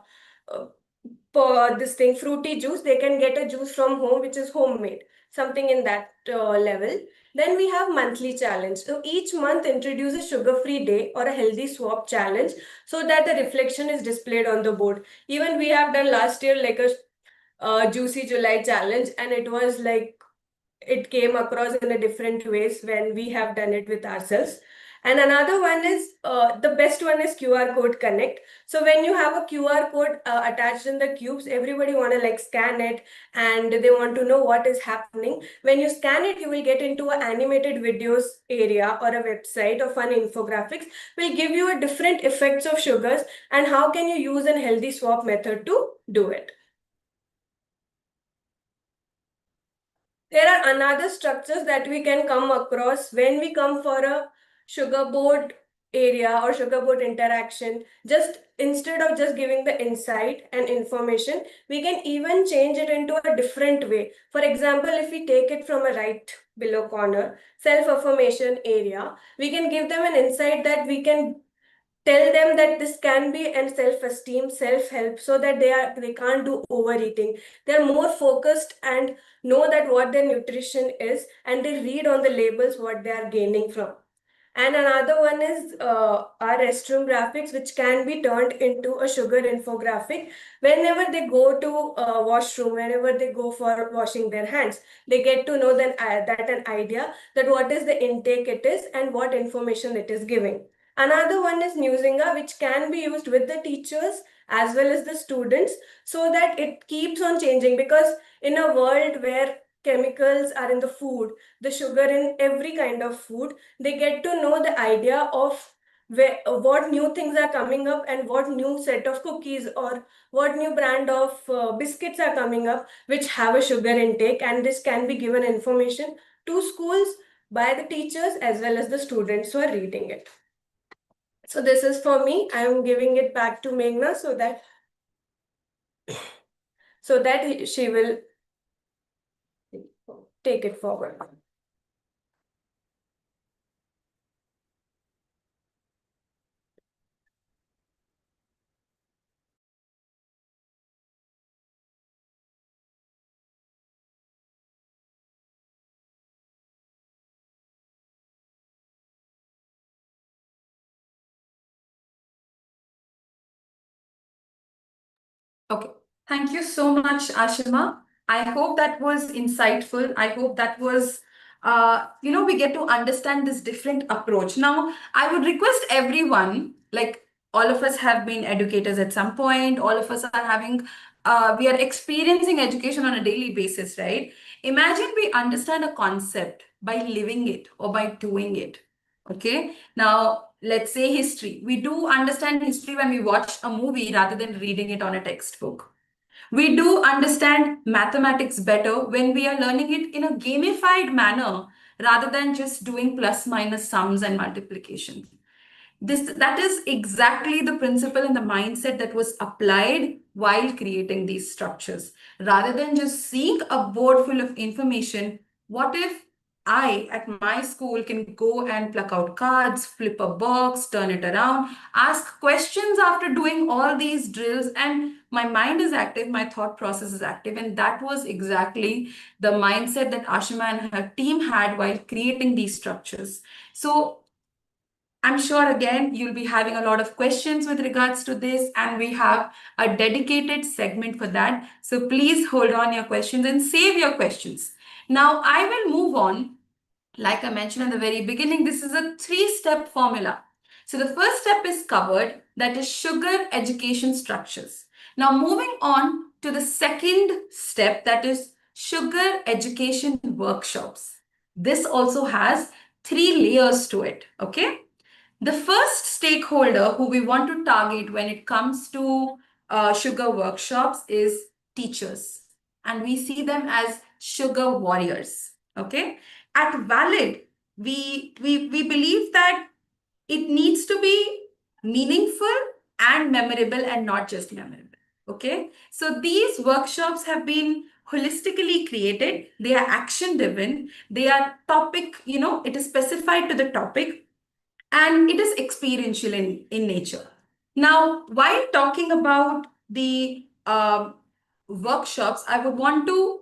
Speaker 5: this thing fruity juice, they can get a juice from home which is homemade, something in that level. Then we have monthly challenge. So each month introduce a sugar-free day or a healthy swap challenge so that the reflection is displayed on the board. Even we have done last year like a Juicy July challenge, and it was like it came across in a different ways when we have done it with ourselves. And another one is the best one is QR code connect. So when you have a QR code attached in the cubes, everybody want to like scan it and they want to know what is happening. When you scan it, you will get into an animated videos area or a website or fun infographics will give you a different effects of sugars and how can you use a healthy swap method to do it. There are another structures that we can come across when we come for a sugar board area or sugar board interaction. Just instead of just giving the insight and information, we can even change it into a different way. For example, if we take it from a right below corner, self-affirmation area, we can give them an insight that we can tell them that this can be and self-esteem, self-help, so that they can't do overeating. They're more focused and know that what their nutrition is, and they read on the labels what they are gaining from. And another one is our restroom graphics, which can be turned into a sugar infographic. Whenever they go to washroom, whenever they go for washing their hands, they get to know that an idea that what is the intake it is and what information it is giving. Another one is Newsinger, which can be used with the teachers as well as the students so that it keeps on changing, because in a world where chemicals are in the food, the sugar in every kind of food, they get to know the idea of what new things are coming up and what new set of cookies or what new brand of biscuits are coming up which have a sugar intake, and this can be given information to schools by the teachers as well as the students who are reading it. So this is for me. I am giving it back to Meghna so that she will take it forward.
Speaker 1: Okay. Thank you so much, Ashima. I hope that was insightful. I hope that was, we get to understand this different approach. Now, I would request everyone, like all of us have been educators at some point, all of us are we are experiencing education on a daily basis, right? Imagine we understand a concept by living it or by doing it. Okay. Now, let's say history. We do understand history when we watch a movie rather than reading it on a textbook. We do understand mathematics better when we are learning it in a gamified manner rather than just doing plus minus sums and multiplication. That is exactly the principle and the mindset that was applied while creating these structures. Rather than just seeing a board full of information, what if I at my school can go and pluck out cards, flip a box, turn it around, ask questions after doing all these drills, and my mind is active, my thought process is active. And that was exactly the mindset that Ashima and her team had while creating these structures. So I'm sure again you'll be having a lot of questions with regards to this, and we have a dedicated segment for that. So please hold on your questions and save your questions. Now, I will move on. Like I mentioned in the very beginning, this is a three-step formula. So the first step is covered, that is sugar education structures. Now, moving on to the second step, that is sugar education workshops. This also has three layers to it, okay? The first stakeholder who we want to target when it comes to sugar workshops is teachers. And we see them as sugar warriors. Okay. At Valid, we believe that it needs to be meaningful and memorable and not just memorable. Okay. So these workshops have been holistically created. They are action driven. They are topic, it is specified to the topic and it is experiential in nature. Now, while talking about the workshops, I would want to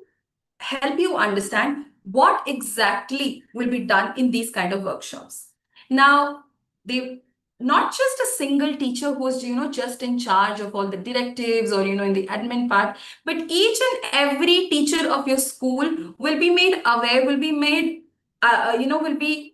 Speaker 1: help you understand what exactly will be done in these kind of workshops. Now, they not just a single teacher who's just in charge of all the directives or in the admin part, but each and every teacher of your school will be made aware, will be made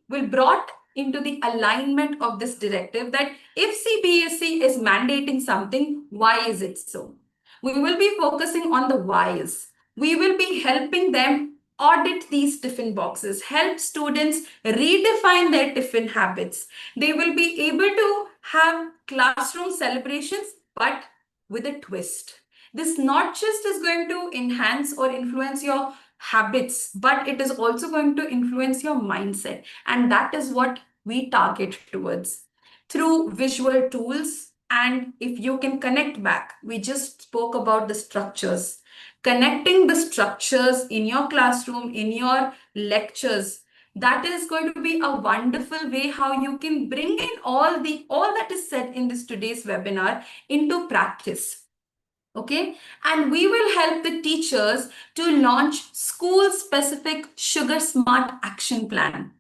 Speaker 1: will brought into the alignment of this directive, that if CBSE is mandating something, why is it so? We will be focusing on the whys. We will be helping them audit these tiffin boxes, help students redefine their tiffin habits. They will be able to have classroom celebrations, but with a twist. This not just is going to enhance or influence your habits, but it is also going to influence your mindset. And that is what we target towards through visual tools. And if you can connect back, we just spoke about the structures. Connecting the structures in your classroom, in your lectures, that is going to be a wonderful way how you can bring in all that is said in this today's webinar into practice. Okay, and we will help the teachers to launch school specific sugar smart action plan,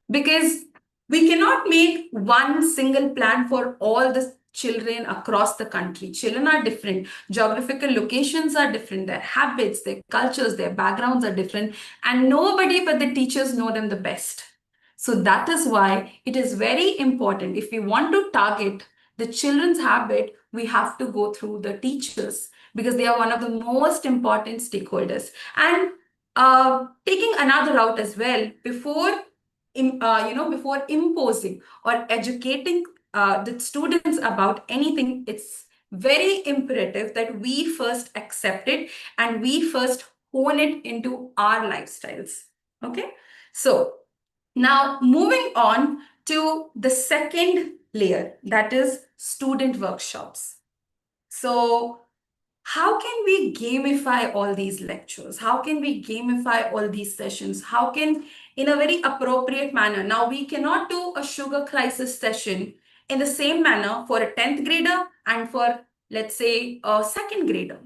Speaker 1: because we cannot make one single plan for all the children across the country. Children are different, geographical locations are different, their habits, their cultures, their backgrounds are different, and nobody but the teachers know them the best. So that is why it is very important, if we want to target the children's habit, we have to go through the teachers, because they are one of the most important stakeholders. And taking another route as well, before imposing or educating the students about anything, it's very imperative that we first accept it and we first hone it into our lifestyles. Okay, so now moving on to the second layer, that is student workshops. So how can we gamify all these lectures? How can we gamify all these sessions? How can, in a very appropriate manner, now we cannot do a sugar crisis session in the same manner for a 10th grader and for, let's say, a second grader.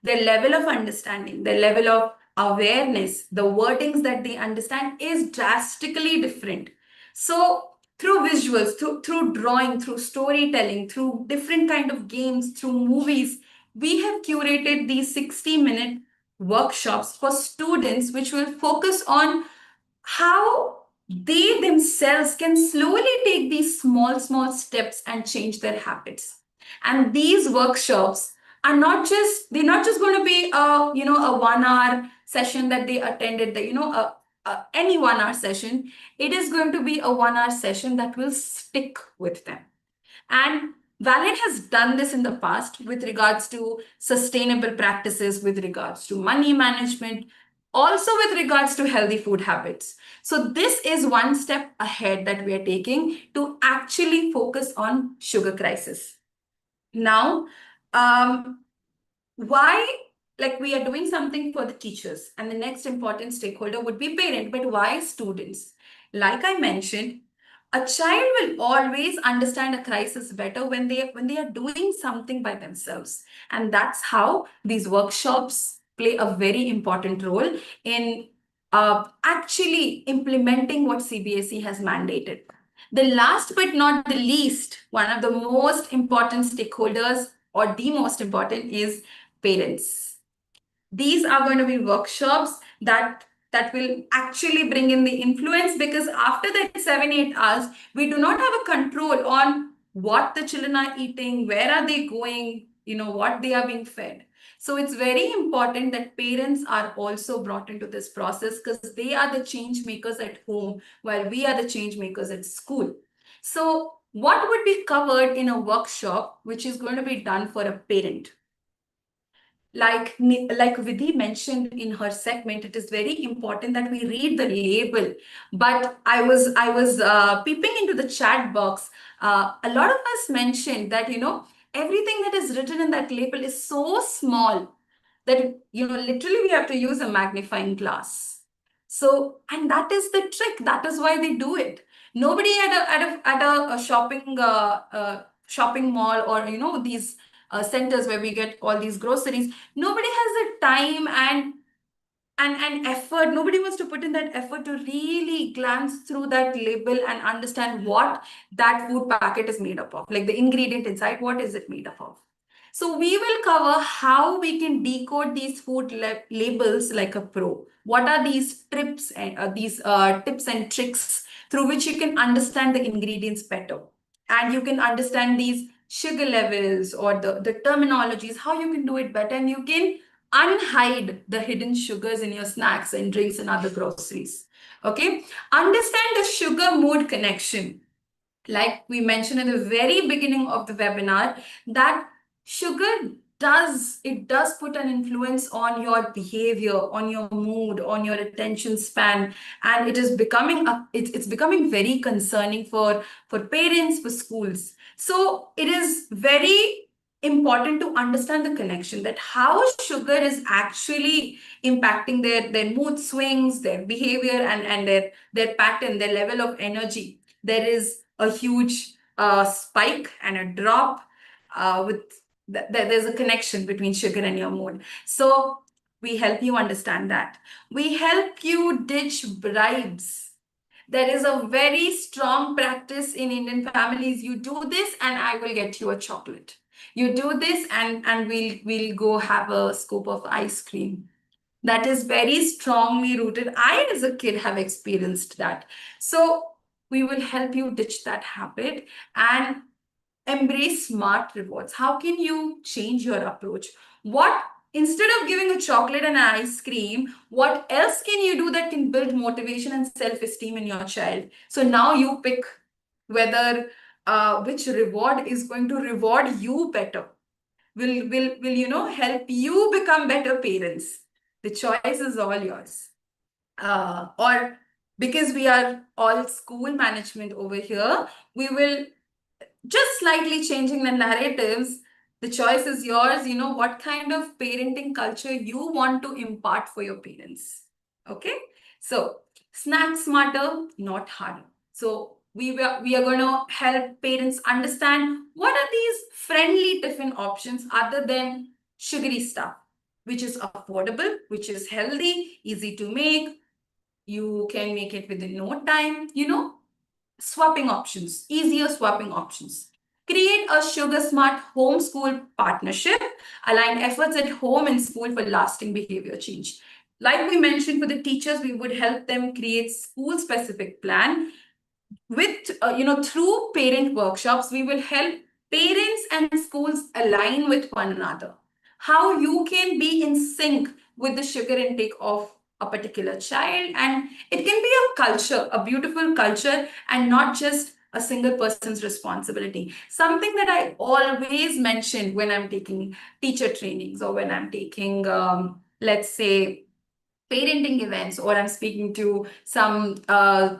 Speaker 1: Their level of understanding, their level of awareness, the wordings that they understand is drastically different. So through visuals, through drawing, through storytelling, through different kind of games, through movies, we have curated these 60-minute workshops for students, which will focus on how they themselves can slowly take these small steps and change their habits. And these workshops are they're not just going to be a 1 hour session that they attended, any 1 hour session. It is going to be a 1 hour session that will stick with them. And Val-Ed has done this in the past with regards to sustainable practices, with regards to money management, also with regards to healthy food habits. So this is one step ahead that we are taking to actually focus on sugar crisis. Now, why, like, we are doing something for the teachers, and the next important stakeholder would be parent, but why students? Like I mentioned, a child will always understand a crisis better when they are doing something by themselves, and that's how these workshops play a very important role in actually implementing what CBSE has mandated. The last but not the least, one of the most important stakeholders, or the most important, is parents. These are going to be workshops that will actually bring in the influence, because after that 7-8 hours, we do not have a control on what the children are eating, where are they going, what they are being fed. So it's very important that parents are also brought into this process, because they are the change makers at home while we are the change makers at school. So what would be covered in a workshop which is going to be done for a parent? Like Vidhi mentioned in her segment, it is very important that we read the label. But I was peeping into the chat box. A lot of us mentioned that everything that is written in that label is so small that literally we have to use a magnifying glass. So, and that is the trick. That is why they do it. Nobody at a shopping mall, or these centers where we get all these groceries, nobody has the time and effort. Nobody wants to put in that effort to really glance through that label and understand what that food packet is made up of, like the ingredient inside, what is it made up of. So we will cover how we can decode these food labels like a pro. What are these tips and these tips and tricks through which you can understand the ingredients better, and you can understand these sugar levels or the terminologies, how you can do it better, and you can unhide the hidden sugars in your snacks and drinks and other groceries. Okay, understand the sugar mood connection. Like we mentioned in the very beginning of the webinar, that sugar does put an influence on your behavior, on your mood, on your attention span, and it is becoming it's becoming very concerning for parents, for schools. So it is very important to understand the connection, that how sugar is actually impacting their mood swings, their behavior, and their pattern, their level of energy. There is a huge spike and a drop there's a connection between sugar and your mood. So we help you understand that. We help you ditch bribes. There is a very strong practice in Indian families. You do this and I will get you a chocolate. You do this and we'll go have a scoop of ice cream. That is very strongly rooted. I, as a kid, have experienced that. So we will help you ditch that habit and embrace smart rewards. How can you change your approach? What, instead of giving a chocolate and an ice cream, what else can you do that can build motivation and self-esteem in your child? So now you pick whether which reward is going to reward you better, will help you become better parents. The choice is all yours. Or because we are all school management over here, we will just slightly changing the narratives. The choice is yours. What kind of parenting culture you want to impart for your parents. Okay, so snack smarter, not harder. So we are going to help parents understand what are these friendly tiffin options other than sugary stuff, which is affordable, which is healthy, easy to make. You can make it within no time. Swapping options, easier swapping options. Create a sugar smart homeschool partnership. Align efforts at home and school for lasting behavior change. Like we mentioned, for the teachers, we would help them create school specific plan with through parent workshops. We will help parents and schools align with one another, how you can be in sync with the sugar intake of a particular child, and it can be a culture, a beautiful culture, and not just a single person's responsibility. Something that I always mention when I'm taking teacher trainings, or when I'm taking let's say parenting events, or I'm speaking to some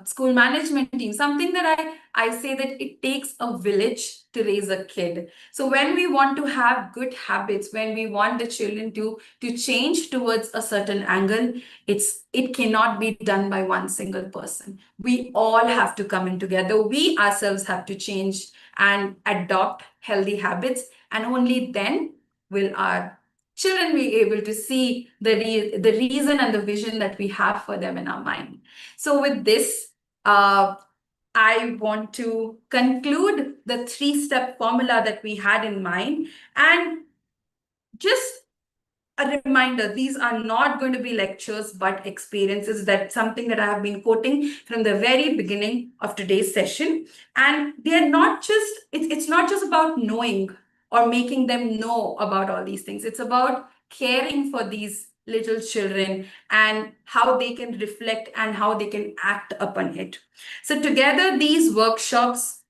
Speaker 1: school management team, something that I say that it takes a village to raise a kid. So when we want to have good habits, when we want the children to change towards a certain angle, it cannot be done by one single person. We all have to come in together. We ourselves have to change and adopt healthy habits, and only then will our children be able to see the reason and the vision that we have for them in our mind. So with this, I want to conclude the three-step formula that we had in mind. And just a reminder, these are not going to be lectures, but experiences. That's something that I have been quoting from the very beginning of today's session. And they're not just, it's not just about knowing or making them know about all these things. It's about caring for these little children and how they can reflect and how they can act upon it. So together, these workshops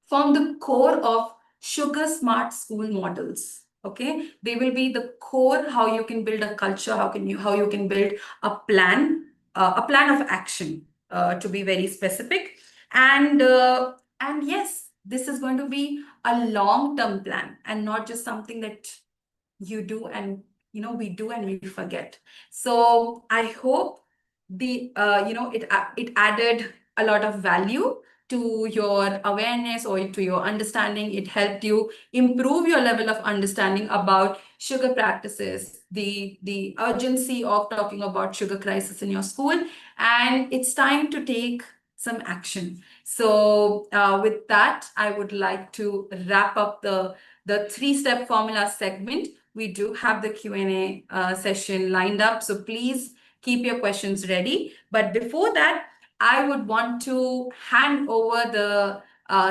Speaker 1: form the core of sugar smart school models. Okay, they will be the core, how you can build a culture, how you can build a plan of action, to be very specific. And yes, this is going to be a long term plan and not just something that you do and we do and we forget. So I hope it added a lot of value to your awareness or to your understanding. It helped you improve your level of understanding about sugar practices, the urgency of talking about sugar crisis in your school, and it's time to take some action. So with that, I would like to wrap up the three-step formula segment. We do have the Q&A session lined up, so please keep your questions ready. But before that, I would want to hand over the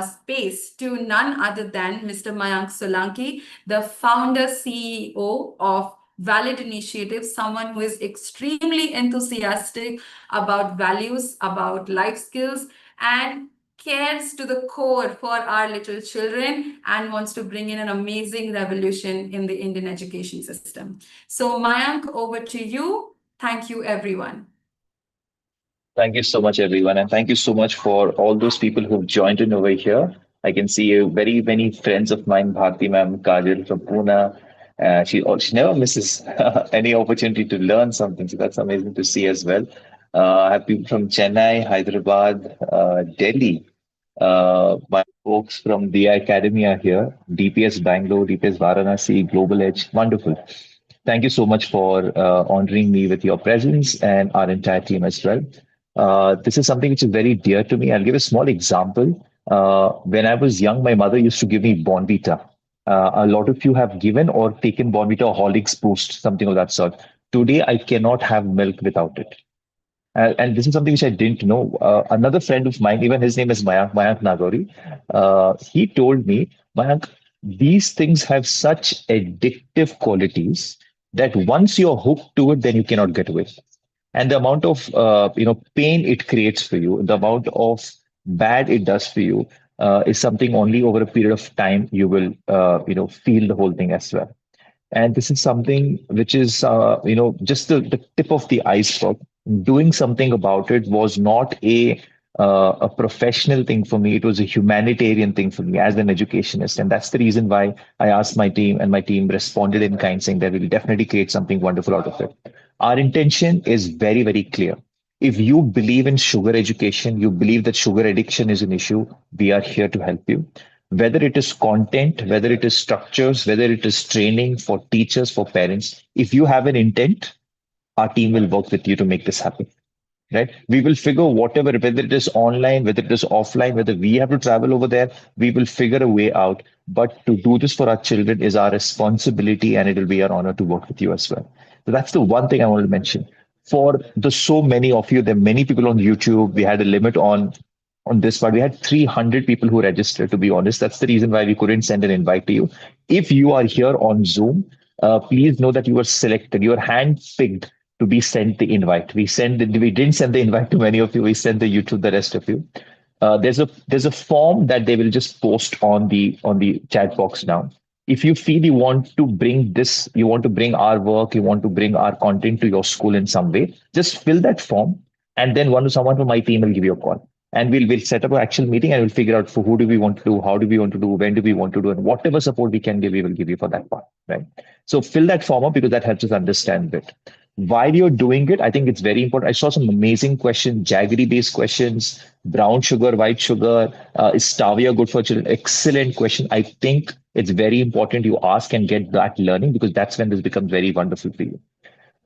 Speaker 1: space to none other than Mr. Mayank Solanki, the founder CEO of Val-Ed Initiative, someone who is extremely enthusiastic about values, about life skills, and cares to the core for our little children and wants to bring in an amazing revolution in the Indian education system. So Mayank, over to you. Thank you, everyone.
Speaker 6: Thank you so much, everyone. And thank you so much for all those people who've joined in over here. I can see very many friends of mine, Bharti ma'am, Kajal from Pune. She never misses any opportunity to learn something. So that's amazing to see as well. I have people from Chennai, Hyderabad, Delhi. My folks from the Academy are here. DPS Bangalore, DPS Varanasi, Global Edge. Wonderful. Thank you so much for honoring me with your presence and our entire team as well. This is something which is very dear to me. I'll give a small example. When I was young, my mother used to give me Bonvita. A lot of you have given or taken Bonvita or Horlicks Boost, something of that sort. Today, I cannot have milk without it. And this is something which I didn't know. Another friend of mine, even his name is Mayank Nagori, he told me, Mayank, these things have such addictive qualities that once you're hooked to it, then you cannot get away. And the amount of pain it creates for you, the amount of bad it does for you, is something only over a period of time you will feel the whole thing as well. And this is something which is, just the tip of the iceberg. Doing something about it was not a professional thing for me. It was a humanitarian thing for me as an educationist. And that's the reason why I asked my team, and my team responded in kind, saying that we'll definitely create something wonderful out of it. Our intention is very, very clear. If you believe in sugar education, you believe that sugar addiction is an issue, we are here to help you. Whether it is content, whether it is structures, whether it is training for teachers, for parents, if you have an intent, our team will work with you to make this happen. right? We will figure whatever, whether it is online, whether it is offline, whether we have to travel over there, we will figure a way out. But to do this for our children is our responsibility, and it will be our honor to work with you as well. So that's the one thing I want to mention. For the so many of you, there are many people on YouTube. We had a limit on this part. We had 300 people who registered, to be honest. That's the reason why we couldn't send an invite to you. If you are here on Zoom, please know that you were selected. You are handpicked to be sent the invite. We didn't send the invite to many of you. We sent the you to the rest of you. There's a form that they will just post on the chat box now. If you feel you want to bring this, you want to bring our work, you want to bring our content to your school in some way, just fill that form, and then someone from my team will give you a call, and we'll set up an actual meeting, and we'll figure out for who do we want to do, how do we want to do, when do we want to do, and whatever support we can give, we will give you for that part, right? So fill that form up because that helps us understand it. While you're doing it, I think it's very important. I saw some amazing questions, jaggery based questions, brown sugar, white sugar, is stevia good for children? Excellent question. I think it's very important you ask and get that learning, because that's when this becomes very wonderful for you.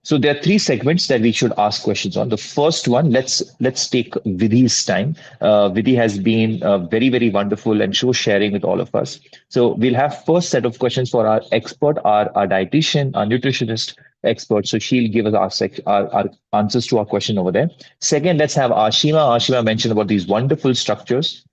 Speaker 6: So there are three segments that we should ask questions on. The first one, let's take Vidhi's time. Vidhi has been very wonderful and so sharing with all of us. So we'll have first set of questions for our expert, our dietitian, our nutritionist expert. So she'll give us our answers to our question over there. Second, let's have Ashima. Ashima mentioned about these wonderful structures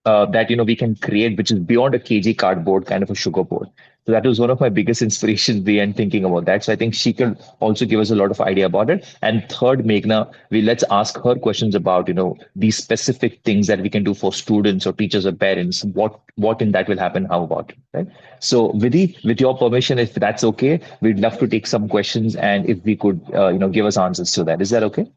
Speaker 6: that we can create, which is beyond a kg cardboard, kind of a sugar board. So that was one of my biggest inspirations the end thinking about that. So I think she can also give us a lot of idea about it. And third, Meghna, let's ask her questions about these specific things that we can do for students or teachers or parents. What in that will happen? How about it, right? So Vidhi, with your permission, if that's okay, we'd love to take some questions, and if we could give us answers to that. Is that okay?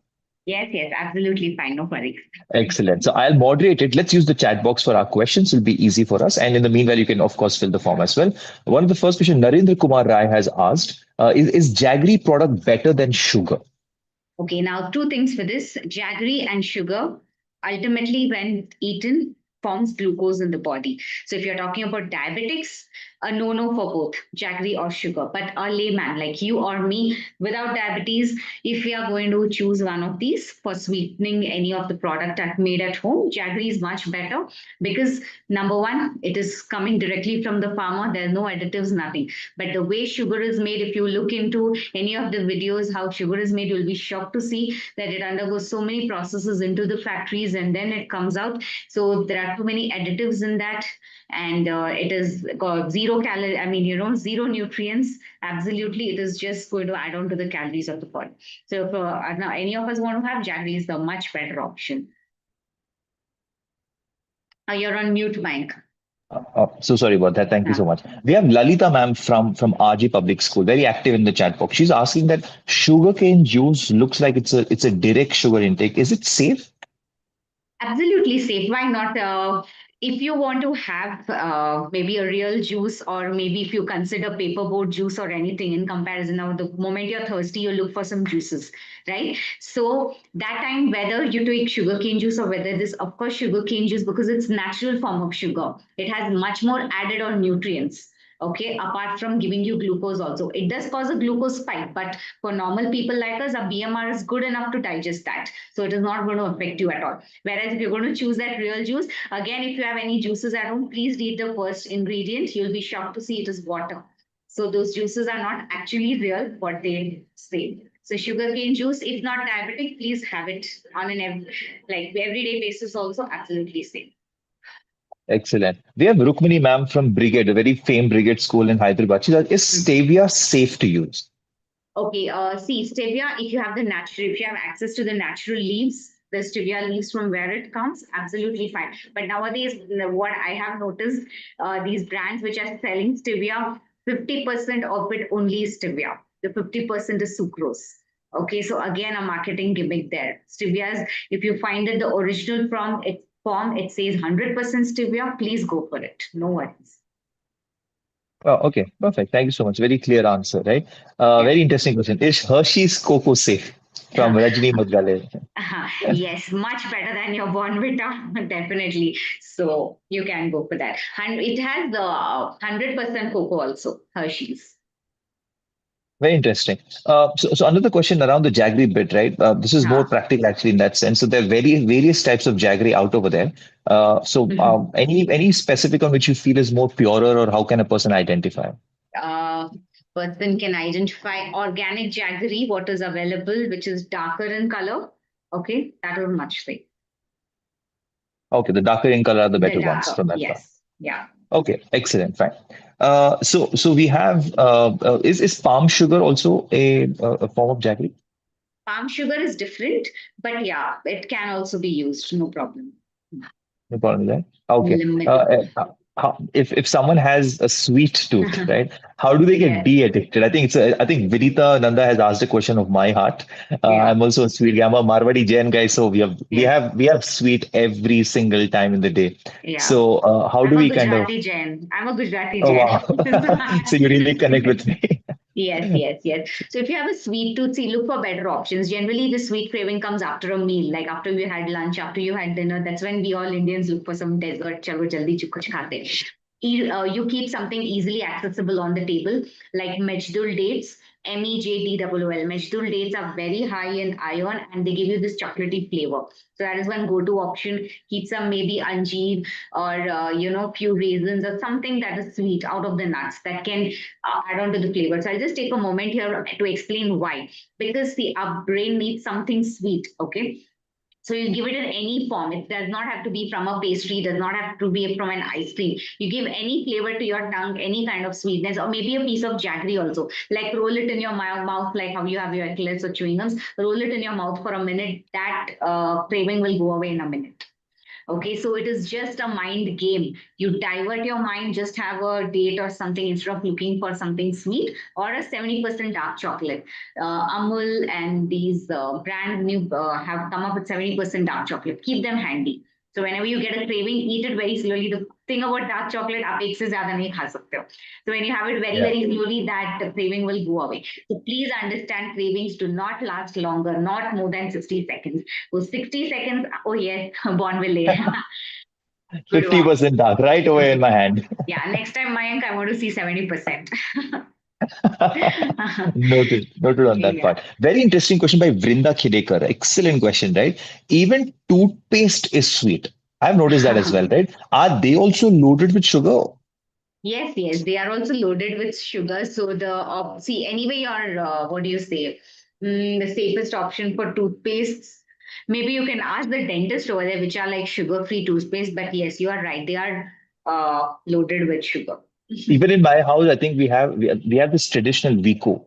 Speaker 4: Yes, absolutely fine. No worries.
Speaker 6: Excellent. So I'll moderate it. Let's use the chat box for our questions. It'll be easy for us. And in the meanwhile, you can, of course, fill the form as well. One of the first questions, Narendra Kumar Rai has asked, is jaggery product better than sugar?
Speaker 4: Okay, now two things for this. Jaggery and sugar, ultimately, when eaten, forms glucose in the body. So if you're talking about diabetics, a no-no for both jaggery or sugar. But a layman like you or me without diabetes, if we are going to choose one of these for sweetening any of the product that made at home, jaggery is much better because number one, it is coming directly from the farmer. There are no additives, nothing. But the way sugar is made, if you look into any of the videos how sugar is made, you'll be shocked to see that it undergoes so many processes into the factories and then it comes out. So there are too many additives in that, and it is got zero calorie. I mean, zero nutrients. Absolutely, it is just going to add on to the calories of the body. So if now any of us want to have jaggery, is the much better option. You're on mute, Mike.
Speaker 6: So sorry about that. Thank you so much. We have Lalita ma'am from RG Public School, very active in the chat box. She's asking that sugarcane juice looks like it's a direct sugar intake. Is it safe?
Speaker 4: Absolutely safe. Why not? If you want to have maybe a real juice, or maybe if you consider paperboard juice or anything in comparison, now the moment you're thirsty, you look for some juices, right? So that time, whether you take sugarcane juice or whether this, of course, sugarcane juice, because it's natural form of sugar, it has much more added on nutrients. Okay, apart from giving you glucose also. It does cause a glucose spike, but for normal people like us, our BMR is good enough to digest that. So it is not going to affect you at all. Whereas if you're going to choose that real juice, again, if you have any juices at home, please read the first ingredient. You'll be shocked to see it is water. So those juices are not actually real, what they say. So sugarcane juice, if not diabetic, please have it on an everyday basis also, absolutely safe.
Speaker 6: Excellent. We have Rukmini ma'am from Brigade, a very famed Brigade school in Hyderabad. She says, is stevia safe to use?
Speaker 4: Okay, see, stevia, if you have access to the natural leaves, the stevia leaves from where it comes, absolutely fine. But nowadays, what I have noticed, these brands which are selling stevia, 50% of it only is stevia. The 50% is sucrose. Okay, so again, a marketing gimmick there. Stevia, if you find it, the original form, it says 100% stevia, please go for it. No worries.
Speaker 6: Oh, okay, perfect. Thank you so much. Very clear answer, right? Very interesting question. Is Hershey's Cocoa safe? From Rajni Madgale.
Speaker 4: Yes, much better than your Bonvita, definitely. So you can go for that. And it has the 100% cocoa also, Hershey's.
Speaker 6: Very interesting. So another question around the jaggery bit, right? This is more
Speaker 4: Huh.
Speaker 6: practical actually in that sense. So there are various types of jaggery out over there. Any specific on which you feel is more purer, or how can a person identify?
Speaker 4: uh, Person can identify organic jaggery, what is available, which is darker in color. Okay, that will much say.
Speaker 6: Okay, the darker in color are the
Speaker 4: The
Speaker 6: better ones
Speaker 4: darker,
Speaker 6: from that part.
Speaker 4: yes. Yeah.
Speaker 6: Okay, excellent, fine. So we have is palm sugar also a form of jaggery?
Speaker 4: Palm sugar is different, but yeah, it can also be used, no problem.
Speaker 6: No problem with that. Okay.
Speaker 4: Limited.
Speaker 6: If someone has a sweet tooth, right? How do they get
Speaker 4: Yes,
Speaker 6: de-addicted? I think Vidita Nanda has asked a question of my heart.
Speaker 4: yeah,
Speaker 6: I'm also a sweet guy. I'm a Marwadi Jain guy, so
Speaker 4: yes,
Speaker 6: we have sweet every single time in the day.
Speaker 4: yeah.
Speaker 6: So how do
Speaker 4: I'm a
Speaker 6: we kind of?
Speaker 4: Gujarati Jain. I'm a Gujarati
Speaker 6: Oh
Speaker 4: Jain.
Speaker 6: wow! So you really connect with me.
Speaker 4: Yes, yes, yes. So if you have a sweet tooth, see, look for better options. Generally, the sweet craving comes after a meal, like after you had lunch, after you had dinner. That's when we all Indians look for some dessert. Chalo jaldi kuch khate. You keep something easily accessible on the table, like Mejdul dates, MEJDOOL. Mejdul dates are very high in iron and they give you this chocolatey flavor. So that is one go-to option. Keep some maybe anjeer or few raisins or something that is sweet out of the nuts that can add on to the flavor. So I'll just take a moment here to explain why. Because the our brain needs something sweet. Okay. So you give it in any form. It does not have to be from a pastry, does not have to be from an ice cream. You give any flavor to your tongue, any kind of sweetness, or maybe a piece of jaggery also. Like roll it in your mouth, like how you have your eclairs or chewing gums. Roll it in your mouth for a minute. That craving will go away in a minute. Okay, so it is just a mind game. You divert your mind, just have a date or something instead of looking for something sweet or a 70% dark chocolate. Amul and these brand new have come up with 70% dark chocolate. Keep them handy. So whenever you get a craving, eat it very slowly. The thing about dark chocolate, आप एक से ज़्यादा नहीं खा सकते हो. So when you have it very,
Speaker 6: Yeah.
Speaker 4: very slowly, that craving will go away. So please understand cravings do not last longer, not more than 60 seconds. So 60 seconds, oh yes, Born will lay. Good one.
Speaker 6: 50% dark right away in my hand.
Speaker 4: Yeah, next time, Mayank, I want to see 70%.
Speaker 6: Noted on that
Speaker 4: Yeah.
Speaker 6: part. Very interesting question by Vrinda Khidekar. Excellent question, right? Even toothpaste is sweet. I've noticed that as well, right? Are they also loaded with sugar?
Speaker 4: Yes, yes, they are also loaded with sugar. So the see anyway, your what do you say? The safest option for toothpastes. Maybe you can ask the dentist over there, which are like sugar-free toothpaste. But yes, you are right; they are loaded with sugar.
Speaker 6: Even in my house, I think we have this traditional Vico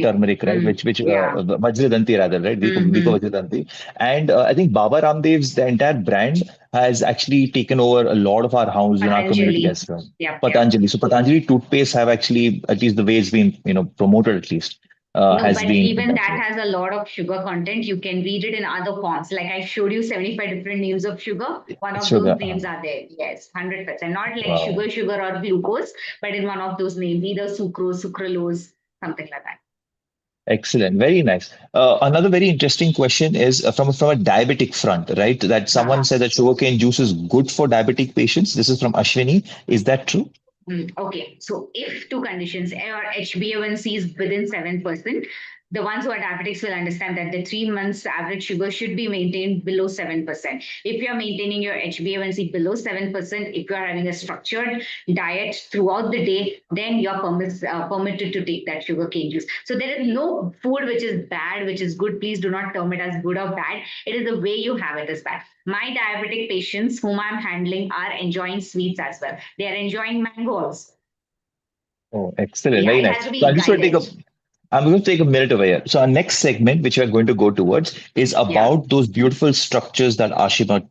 Speaker 6: turmeric, right? Which
Speaker 4: Yeah.
Speaker 6: Vajradanti rather, right? Vico
Speaker 4: Mm-hmm.
Speaker 6: Vajradanti, and I think Baba Ramdev's the entire brand has actually taken over a lot of our houses in our community
Speaker 4: Patanjali.
Speaker 6: as well.
Speaker 4: Yep, yep.
Speaker 6: Patanjali, so Patanjali toothpaste have actually, at least the way it's been promoted, at least
Speaker 4: No,
Speaker 6: has
Speaker 4: but
Speaker 6: been in
Speaker 4: even
Speaker 6: that
Speaker 4: that
Speaker 6: way.
Speaker 4: has a lot of sugar content. You can read it in other forms. Like I showed you 75 different names of sugar. One of those
Speaker 6: Sugar.
Speaker 4: names are there. Yes, 100%. Not like
Speaker 6: Wow.
Speaker 4: sugar or glucose, but in one of those names, either sucrose, sucralose, something like that.
Speaker 6: Excellent, very nice. Another very interesting question is from a diabetic front, right? That someone
Speaker 4: Uh-huh.
Speaker 6: said that sugarcane juice is good for diabetic patients. This is from Ashwini. Is that true?
Speaker 4: Okay, so if two conditions, or HbA1c is within 7%, the ones who are diabetics will understand that the 3 months average sugar should be maintained below 7%. If you are maintaining your HbA1c below 7%, if you are having a structured diet throughout the day, then you are permitted to take that sugar cane juice. So there is no food which is bad, which is good. Please do not term it as good or bad. It is the way you have it is bad. My diabetic patients whom I'm handling are enjoying sweets as well. They are enjoying mangoes.
Speaker 6: Oh, excellent.
Speaker 4: Yeah,
Speaker 6: Very
Speaker 4: it
Speaker 6: nice.
Speaker 4: has to
Speaker 6: So
Speaker 4: be guided.
Speaker 6: I'm going to take a minute over here. So our next segment, which we're going to go towards, is
Speaker 4: Yeah.
Speaker 6: about those beautiful structures that Ashima,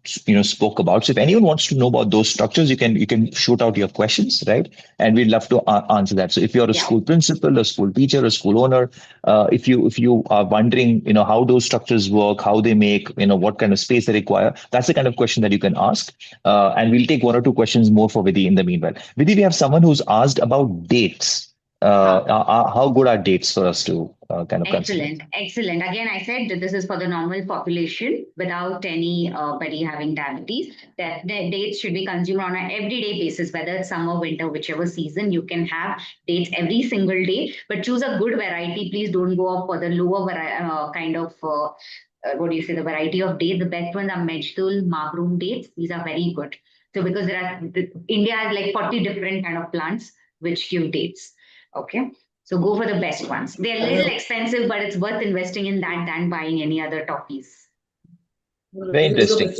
Speaker 6: spoke about. So if anyone wants to know about those structures, you can shoot out your questions, right? And we'd love to answer that. So if you're a
Speaker 4: Yeah.
Speaker 6: school principal, a school teacher, a school owner, if you are wondering, how those structures work, how they make, what kind of space they require, that's the kind of question that you can ask. And we'll take one or two questions more for Vidhi in the meanwhile. Vidhi, we have someone who's asked about dates. How good are dates for us to kind of consider?
Speaker 4: Excellent, excellent. Again, I said that this is for the normal population without anybody having diabetes. That the dates should be consumed on an everyday basis, whether it's summer, winter, whichever season. You can have dates every single day, but choose a good variety. Please don't go up for the lower kind of what do you say, the variety of dates. The best ones are Mejdul, Magrum dates. These are very good. So because India has like 40 different kind of plants which give dates. Okay. So go for the best ones. They're a little expensive, but it's worth investing in that than buying any other toffees.
Speaker 6: Very interesting.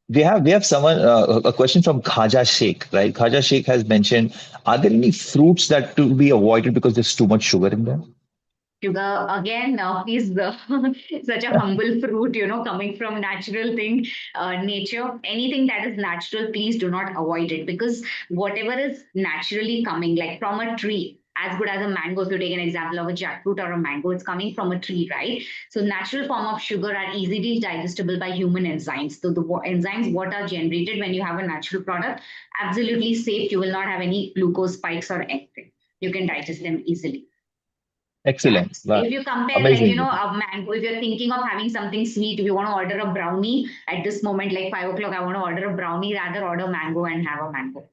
Speaker 6: We have someone a question from Khaja Sheikh, right? Khaja Sheikh has mentioned, are there any fruits that to be avoided because there's too much sugar in them?
Speaker 4: Sugar again is such a humble fruit, coming from natural thing, nature. Anything that is natural, please do not avoid it, because whatever is naturally coming, like from a tree, as good as a mango. If you take an example of a jackfruit or a mango, it's coming from a tree, right? So natural form of sugar are easily digestible by human enzymes. So the enzymes what are generated when you have a natural product, absolutely safe. You will not have any glucose spikes or anything. You can digest them easily.
Speaker 6: Excellent. Wow.
Speaker 4: If you compare,
Speaker 6: Amazing.
Speaker 4: a mango, if you're thinking of having something sweet, if you want to order a brownie at this moment, like 5 o'clock, I want to order a brownie, rather order mango and have a mango.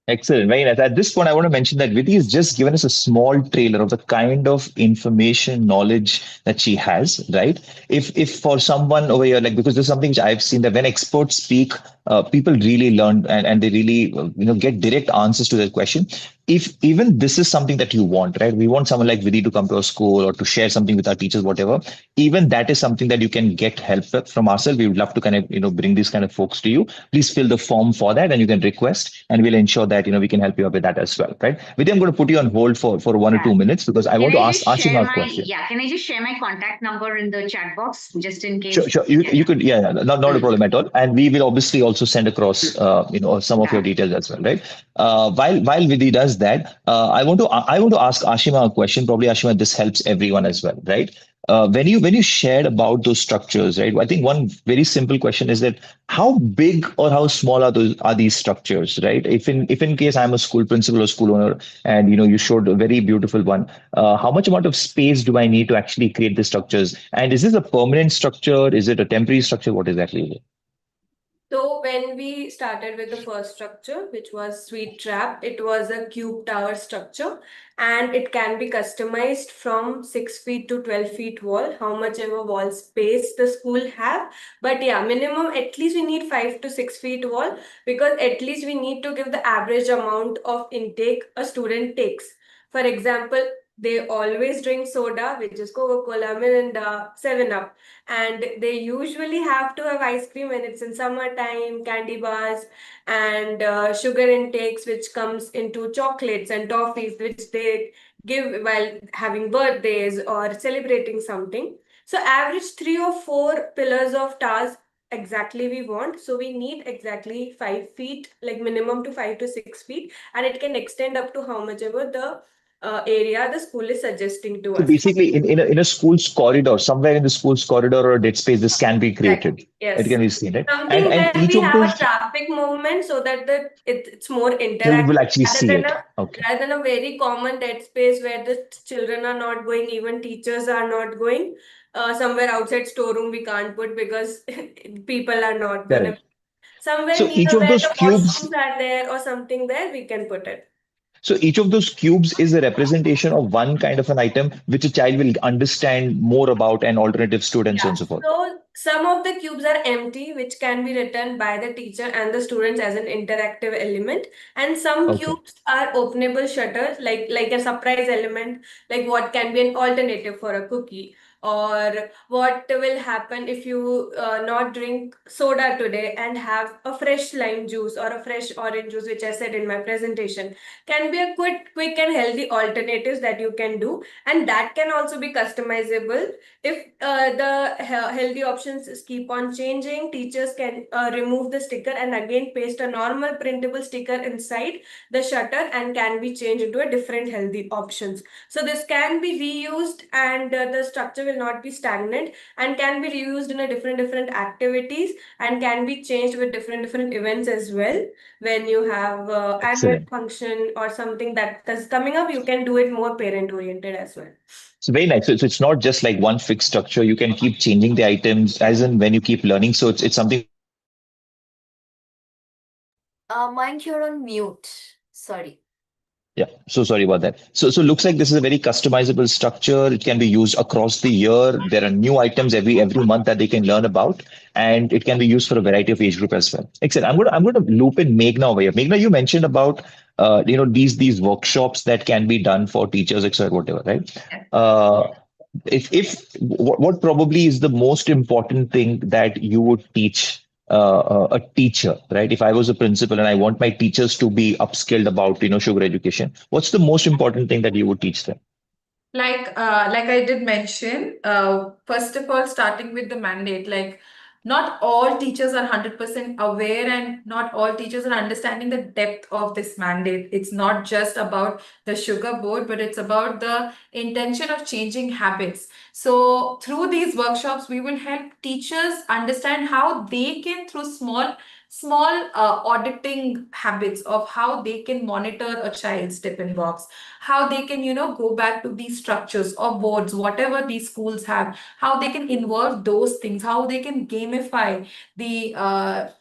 Speaker 6: Excellent. Very nice. At this point, I want to mention that Vidhi has just given us a small trailer of the kind of information, knowledge that she has, right? If for someone over here, like, because there's something which I've seen that when experts speak, people really learn and they really, get direct answers to their question. If even this is something that you want, right? We want someone like Vidhi to come to our school or to share something with our teachers, whatever. Even that is something that you can get help from ourselves. We would love to kind of, bring these kind of folks to you. Please fill the form for that and you can request and we'll ensure that, we can help you up with that as well, right? Vidhi, I'm going to put you on hold for 1 or 2 minutes because I want to ask Ashima a question.
Speaker 4: Can I just share my contact number in the chat box just in case?
Speaker 6: Sure. You could, not a problem at all. And we will obviously also send across, some of your details as well, right? While Vidhi does that, I want to ask Ashima a question. Probably Ashima, this helps everyone as well, right? When you shared about those structures, right? I think one very simple question is that how big or how small are these structures, right? If in case I'm a school principal or school owner, and you showed a very beautiful one, how much amount of space do I need to actually create the structures? And is this a permanent structure? Is it a temporary structure? What exactly is it?
Speaker 5: So when we started with the first structure, which was Sweet Trap, it was a cube tower structure and it can be customized from 6 feet to 12 feet wall, how much ever wall space the school have. But yeah, minimum at least we need 5 to 6 feet wall, because at least we need to give the average amount of intake a student takes. For example, they always drink soda, which is Coca-Cola, Mirinda, 7-Up. And they usually have to have ice cream when it's in summertime, candy bars, and sugar intakes, which comes into chocolates and toffees, which they give while having birthdays or celebrating something. So average 3 or 4 pillars of towers exactly we want. So we need exactly 5 feet, like minimum to 5 to 6 feet, and it can extend up to how much ever the area the school is suggesting to
Speaker 6: So
Speaker 5: us.
Speaker 6: basically, in a school's corridor, somewhere in the school's corridor or dead space, this can be created.
Speaker 5: Yes.
Speaker 6: It can be seen, right?
Speaker 5: Something where
Speaker 6: And each
Speaker 5: we
Speaker 6: of
Speaker 5: have
Speaker 6: those,
Speaker 5: a traffic movement so that it's more
Speaker 6: children will
Speaker 5: interactive
Speaker 6: actually see it. Okay.
Speaker 5: rather than a very common dead space where the children are not going, even teachers are not going. Somewhere outside storeroom we can't put because people are not gonna.
Speaker 6: Correct.
Speaker 5: Somewhere
Speaker 6: So
Speaker 5: near
Speaker 6: each of
Speaker 5: where
Speaker 6: those
Speaker 5: the
Speaker 6: cubes,
Speaker 5: washrooms are there or something there, we can put it.
Speaker 6: so each of those cubes is a representation of one kind of an item which a child will understand more about an alternative student, so on and so forth.
Speaker 5: So some of the cubes are empty, which can be written by the teacher and the students as an interactive element. And some
Speaker 6: Okay.
Speaker 5: cubes are openable shutters, like a surprise element, like what can be an alternative for a cookie, or what will happen if you not drink soda today and have a fresh lime juice or a fresh orange juice, which I said in my presentation, can be a quick and healthy alternatives that you can do, and that can also be customizable. If the healthy options keep on changing, teachers can remove the sticker and again paste a normal printable sticker inside the shutter and can be changed into a different healthy options. So this can be reused, and the structure will not be stagnant and can be reused in a different activities and can be changed with different events as well. When you have annual
Speaker 6: Excellent.
Speaker 5: function or something that is coming up, you can do it more parent oriented as well.
Speaker 6: So very nice. So it's not just like one fixed structure. You can keep changing the items as and when you keep learning. So it's something.
Speaker 2: Mind you're on mute. Sorry.
Speaker 6: Yeah, so sorry about that. So looks like this is a very customizable structure. It can be used across the year. There are new items every month that they can learn about, and it can be used for a variety of age group as well. Excellent. I'm going to loop in Meghna over here. Meghna, you mentioned about these workshops that can be done for teachers, etc., whatever, right? If what probably is the most important thing that you would teach a teacher, right? If I was a principal and I want my teachers to be upskilled about sugar education, what's the most important thing that you would teach them?
Speaker 1: Like I did mention, first of all, starting with the mandate, like not all teachers are 100% aware and not all teachers are understanding the depth of this mandate. It's not just about the sugar board, but it's about the intention of changing habits. So through these workshops, we will help teachers understand how they can, through small auditing habits of how they can monitor a child's tiffin box, how they can go back to these structures or boards, whatever these schools have, how they can involve those things, how they can gamify the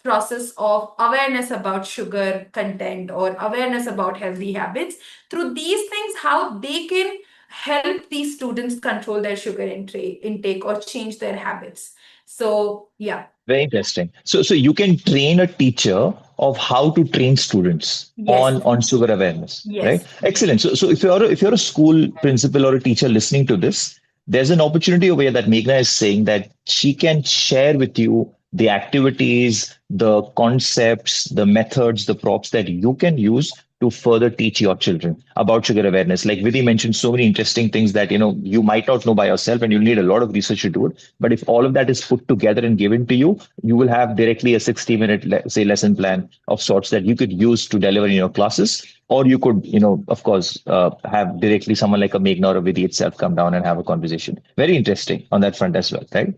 Speaker 1: process of awareness about sugar content or awareness about healthy habits. Through these things, how they can help these students control their sugar intake or change their habits. So yeah.
Speaker 6: Very interesting. So you can train a teacher of how to train students
Speaker 1: Yes.
Speaker 6: on sugar awareness, right?
Speaker 1: Yes.
Speaker 6: Excellent. So if you're a school principal or a teacher listening to this, there's an opportunity over here that Meghna is saying that she can share with you the activities, the concepts, the methods, the props that you can use to further teach your children about sugar awareness. Like Vidhi mentioned, so many interesting things that you might not know by yourself, and you'll need a lot of research to do it. But if all of that is put together and given to you, you will have directly a 60-minute, say, lesson plan of sorts that you could use to deliver in your classes. Or you could, of course, have directly someone like a Meghna or a Vidhi itself come down and have a conversation. Very interesting on that front as well, right?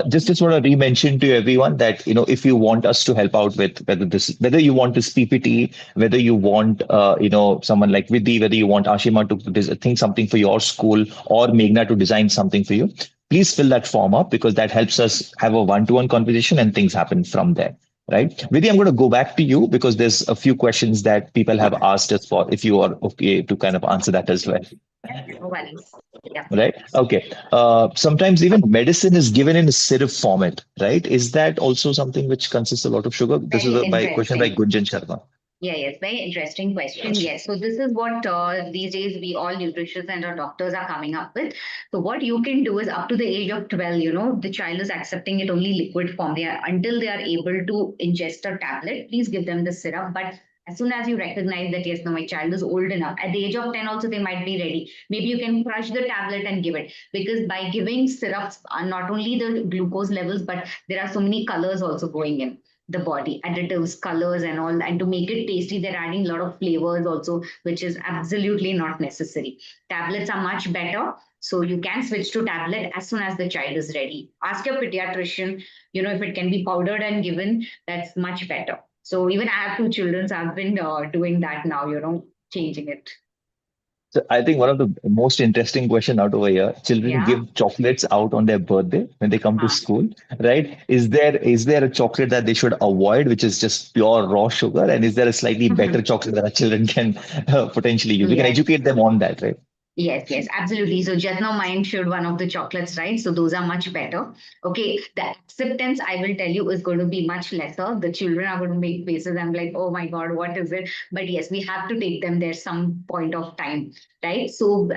Speaker 6: Just want to re-mention to everyone that if you want us to help out with whether you want this PPT, whether you want someone like Vidhi, whether you want Ashima to think something for your school or Meghna to design something for you, please fill that form up because that helps us have a one-to-one conversation and things happen from there. Right. Vidhi, I'm going to go back to you because there's a few questions that people have asked us for, if you are okay to kind of answer that as well.
Speaker 4: No worries. Yeah.
Speaker 6: Right. Okay. Sometimes even medicine is given in a syrup format, right? Is that also something which consists a lot of sugar? This is
Speaker 4: Very
Speaker 6: a question by
Speaker 4: interesting.
Speaker 6: Gunjan Sharma.
Speaker 4: Yeah, yes, very interesting question. Yes, so this is what these days we all nutritionists and our doctors are coming up with. So what you can do is up to the age of 12, the child is accepting it only liquid form. Until they are able to ingest a tablet, please give them the syrup. But as soon as you recognize that, yes, no, my child is old enough, at the age of 10 also they might be ready. Maybe you can crush the tablet and give it, because by giving syrups, not only the glucose levels, but there are so many colors also going in the body, additives, colors and all, and to make it tasty they're adding a lot of flavors also, which is absolutely not necessary. Tablets are much better, so you can switch to tablet as soon as the child is ready. Ask your pediatrician, if it can be powdered and given, that's much better. So even I have 2 children, so I've been doing that now, changing it.
Speaker 6: So I think one of the most interesting question out over here, children
Speaker 4: Yeah.
Speaker 6: give chocolates out on their birthday when they come to school, right? Is there a chocolate that they should avoid, which is just pure raw sugar? And is there a slightly better chocolate that our children can potentially use? We can
Speaker 4: Yes.
Speaker 6: educate them on that, right?
Speaker 4: Yes, absolutely. So just now mine showed one of the chocolates, right? So those are much better. Okay, the acceptance, I will tell you, is going to be much lesser. The children are going to make faces. I'm like, oh my God, what is it? But yes, we have to take them there some point of time, right? So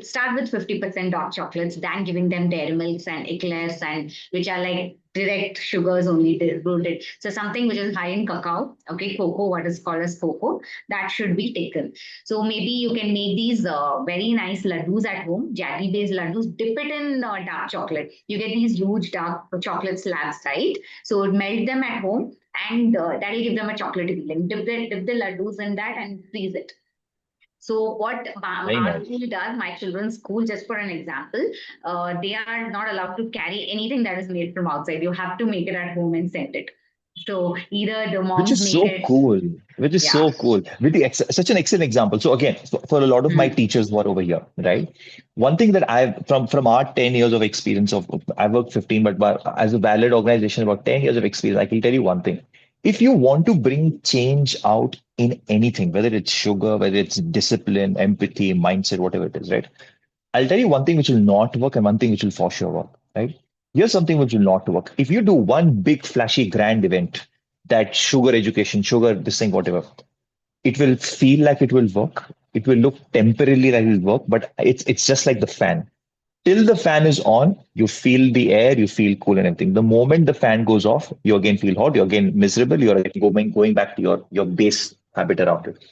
Speaker 4: start with 50% dark chocolates, then giving them dairy milks and eclairs, and which are like direct sugars only diluted. So something which is high in cacao, okay, cocoa, what is called as cocoa, that should be taken. So maybe you can make these very nice laddus at home, jaggery-based laddus, dip it in dark chocolate. You get these huge dark chocolate slabs, right? So melt them at home, and that'll give them a chocolate feeling. Dip the laddus in that and freeze it. So what
Speaker 6: Very
Speaker 4: our
Speaker 6: nice.
Speaker 4: school does, my children's school, just for an example, they are not allowed to carry anything that is made from outside. You have to make it at home and send it. So either the
Speaker 6: Which
Speaker 4: moms
Speaker 6: is
Speaker 4: make
Speaker 6: so
Speaker 4: it,
Speaker 6: cool. Which is
Speaker 4: yeah.
Speaker 6: so cool. Such an excellent example. So again, for a lot of my teachers who are over here, right? One thing that I've from our 10 years of experience I've worked 15, but as a Val-Ed organization, about 10 years of experience, I can tell you one thing. If you want to bring change out in anything, whether it's sugar, whether it's discipline, empathy, mindset, whatever it is, right? I'll tell you one thing which will not work and one thing which will for sure work, right? Here's something which will not work. If you do one big, flashy, grand event, that sugar education, sugar, this thing, whatever, it will feel like it will work. It will look temporarily like it will work, but it's just like the fan. Till the fan is on, you feel the air, you feel cool and everything. The moment the fan goes off, you again feel hot, you're again miserable, you're again going back to your base habit around it.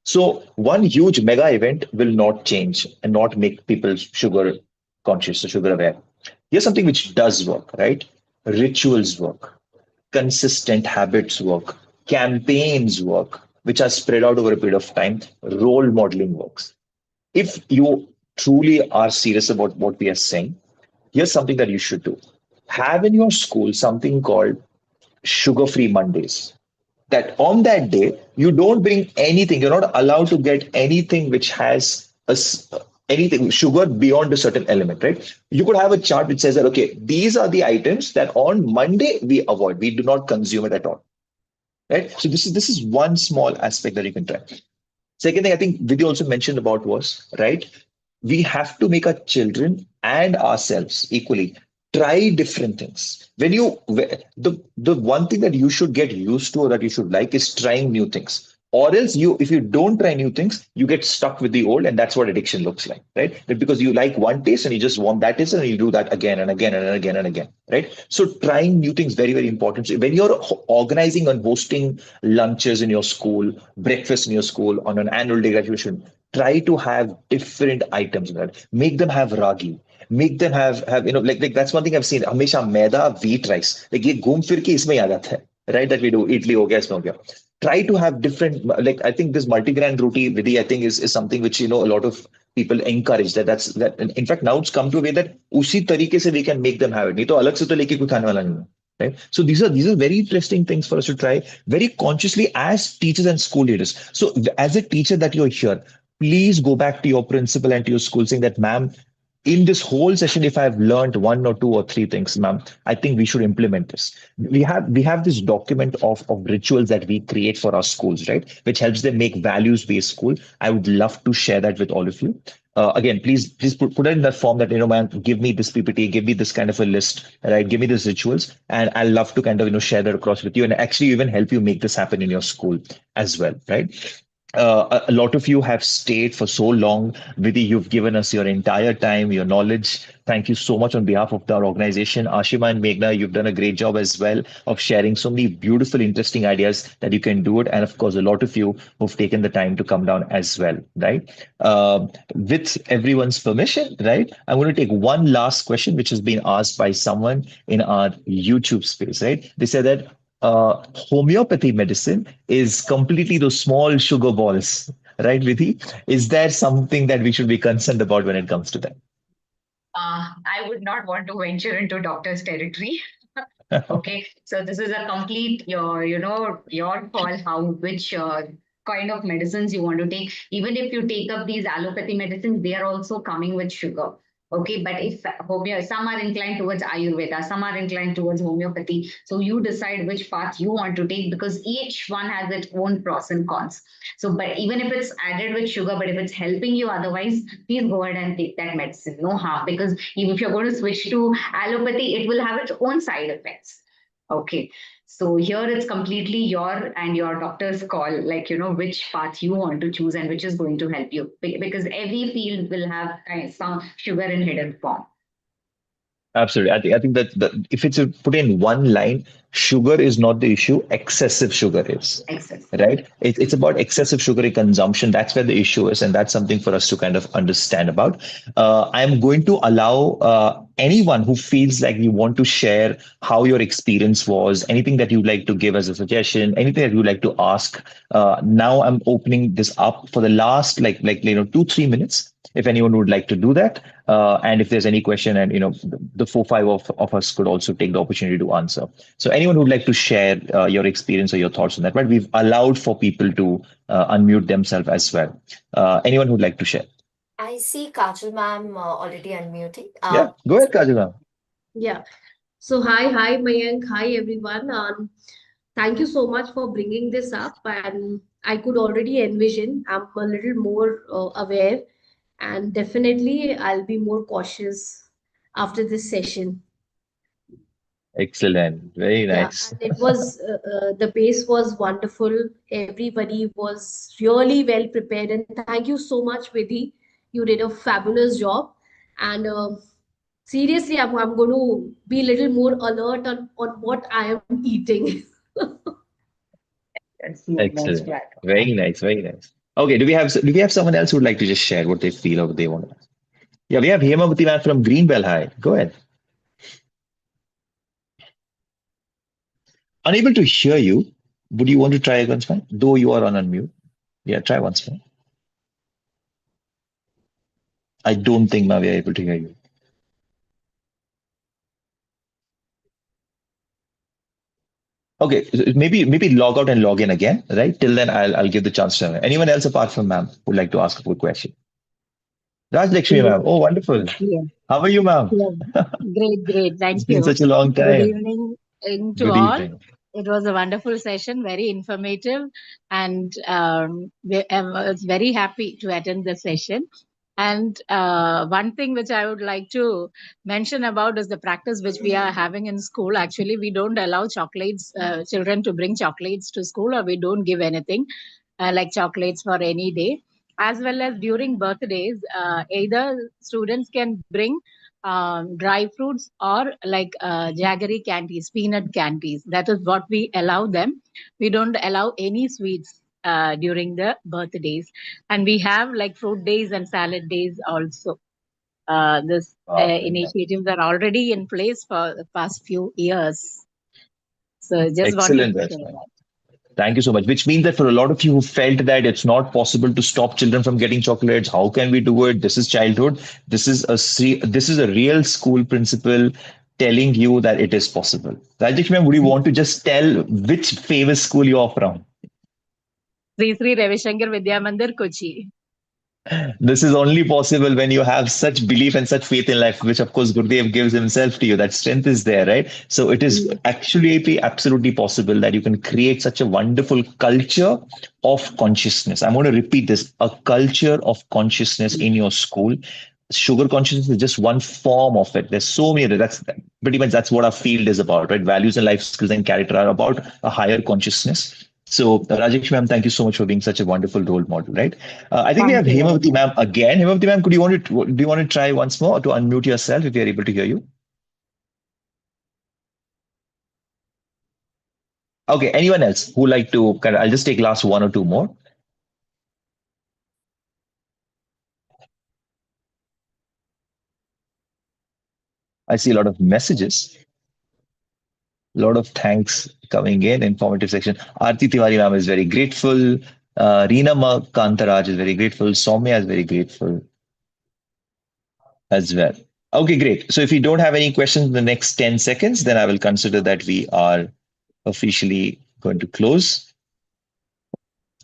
Speaker 6: So one huge mega event will not change and not make people sugar conscious or sugar aware. Here's something which does work, right? Rituals work, consistent habits work, campaigns work, which are spread out over a period of time. Role modeling works. If you truly are serious about what we are saying, here's something that you should do. Have in your school something called sugar free Mondays. That on that day, you don't bring anything. You're not allowed to get anything which has anything sugar beyond a certain element, right? You could have a chart which says that, okay, these are the items that on Monday we avoid. We do not consume it at all, right? So this is one small aspect that you can try. Second thing I think Vidya also mentioned about was, right, we have to make our children and ourselves equally try different things. The one thing that you should get used to or that you should like is trying new things. Or else if you don't try new things, you get stuck with the old, and that's what addiction looks like, right? That because you like one taste and you just want that taste and you do that again and again and again and again, right? So trying new things very, very important. So when you're organizing and hosting lunches in your school, breakfast in your school on an annual day graduation, try to have different items in that. Make them have ragi. Make them have like that's one thing I've seen. हमेशा मैदा wheat rice. Like ये घूम फिर के इसमें ही आ जाता है, right? That we do idli हो गया इसमें हो गया. Try to have different, like I think this multi-grain roti, Vidhi, I think is something which a lot of people encourage. That in fact now it's come to a way that उसी तरीके से we can make them have it. नहीं तो अलग से तो लेके कोई खाने वाला नहीं है. Right. So these are very interesting things for us to try very consciously as teachers and school leaders. So as a teacher that you're here, please go back to your principal and to your school saying that, ma'am, in this whole session, if I've learned one or two or three things, ma'am, I think we should implement this. We have this document of rituals that we create for our schools, right? Which helps them make values-based school. I would love to share that with all of you. Again, please put it in that form that, man, give me this PPT, give me this kind of a list, right? Give me these rituals, and I'll love to kind of share that across with you, and actually even help you make this happen in your school as well, right? A lot of you have stayed for so long. Vidhi, you've given us your entire time, your knowledge. Thank you so much on behalf of our organization. Ashima and Meghna, you've done a great job as well of sharing so many beautiful, interesting ideas that you can do it. And of course, a lot of you who've taken the time to come down as well, right? With everyone's permission, right? I'm going to take one last question, which has been asked by someone in our YouTube space, right? They said that homeopathy medicine is completely those small sugar balls, right, Vidhi? Is there something that we should be concerned about when it comes to that?
Speaker 4: I would not want to venture into doctor's territory. Okay, so this is a complete your call how which kind of medicines you want to take. Even if you take up these allopathy medicines, they are also coming with sugar. Okay, but if some are inclined towards Ayurveda, some are inclined towards homeopathy. So you decide which path you want to take because each one has its own pros and cons. So, but even if it's added with sugar, but if it's helping you otherwise, please go ahead and take that medicine. No harm, because even if you're going to switch to allopathy, it will have its own side effects. Okay. So here it's completely your and your doctor's call, like, which path you want to choose and which is going to help you. Because every field will have some sugar in hidden form.
Speaker 6: Absolutely. I think that if it's put in one line, sugar is not the issue, excessive sugar is.
Speaker 4: Excess.
Speaker 6: Right? It's about excessive sugary consumption. That's where the issue is, and that's something for us to kind of understand about. I'm going to allow anyone who feels like you want to share how your experience was, anything that you'd like to give as a suggestion, anything that you'd like to ask. Now I'm opening this up for the last 2-3 minutes. If anyone would like to do that, and if there's any question, and the 4-5 of us could also take the opportunity to answer. So anyone who'd like to share your experience or your thoughts on that, right? We've allowed for people to unmute themselves as well. Anyone who'd like to share?
Speaker 2: I see Kajal ma'am already unmuting.
Speaker 6: Yeah, go ahead, Kajala.
Speaker 7: Yeah. So hi Mayank, hi everyone. Thank you so much for bringing this up, and I could already envision. I'm a little more aware, and definitely I'll be more cautious after this session.
Speaker 6: Excellent. Very
Speaker 7: Yeah,
Speaker 6: nice.
Speaker 7: and it was the pace was wonderful. Everybody was really well prepared, and thank you so much, Vidhi. You did a fabulous job, and seriously, I'm going to be a little more alert on what I am eating.
Speaker 4: That's most
Speaker 6: Excellent.
Speaker 4: welcome.
Speaker 6: Very nice. Very nice. Okay, do we have someone else who'd like to just share what they feel or what they want to? Yeah, we have Hemavati man from Greenbell High. Go ahead. Unable to hear you. Would you want to try once more? Though you are on unmute. Yeah, try once more. I don't think, Ma, we are able to hear you. Okay, maybe log out and log in again, right? Till then, I'll give the chance to anyone else apart from ma'am who'd like to ask a quick question. Raj Lakshmi
Speaker 8: Yeah,
Speaker 6: ma'am. Oh, wonderful.
Speaker 8: yeah,
Speaker 6: How are you, ma'am?
Speaker 8: yeah. Great, great.
Speaker 6: It's
Speaker 8: Thank
Speaker 6: been
Speaker 8: you.
Speaker 6: such a long
Speaker 8: Good
Speaker 6: time.
Speaker 8: evening to
Speaker 6: Good
Speaker 8: all.
Speaker 6: evening.
Speaker 8: It was a wonderful session, very informative, and I was very happy to attend the session. And one thing which I would like to mention about is the practice which we are having in school. Actually, we don't allow chocolates, children to bring chocolates to school, or we don't give anything like chocolates for any day. As well as during birthdays, either students can bring dry fruits or like jaggery candies, peanut candies. That is what we allow them. We don't allow any sweets during the birthdays. And we have like fruit days and salad days also. This
Speaker 6: Very nice.
Speaker 8: initiatives are already in place for the past few years. So just wanted
Speaker 6: Excellent
Speaker 8: to share
Speaker 6: response.
Speaker 8: that.
Speaker 6: Thank you so much. Which means that for a lot of you who felt that it's not possible to stop children from getting chocolates, how can we do it? This is childhood. This is a real school principal telling you that it is possible. Rajesh ma'am, would you want to just tell which famous school you are from?
Speaker 8: Sri Ravi Shankar Vidya Mandir, Kochi.
Speaker 6: This is only possible when you have such belief and such faith in life, which of course Gurudev gives himself to you. That strength is there, right? So it is actually absolutely possible that you can create such a wonderful culture of consciousness. I'm going to repeat this: a culture of consciousness in your school. Sugar consciousness is just one form of it. There's so many. That's pretty much that's what our field is about, right? Values and life skills and character are about a higher consciousness. So, Rajesh ma'am, thank you so much for being such a wonderful role model, right? I think we
Speaker 8: Thank
Speaker 6: have
Speaker 8: you very
Speaker 6: Hemavati
Speaker 8: much.
Speaker 6: ma'am again. Hemavati ma'am, do you want to try once more to unmute yourself if we are able to hear you? Okay, anyone else who like to I'll just take last one or two more. I see a lot of messages. A lot of thanks coming in, informative section. Aarti Tiwari ma'am is very grateful. Reena Kantaraj is very grateful. Soumya is very grateful as well. Okay, great. So if you don't have any questions in the next 10 seconds, then I will consider that we are officially going to close.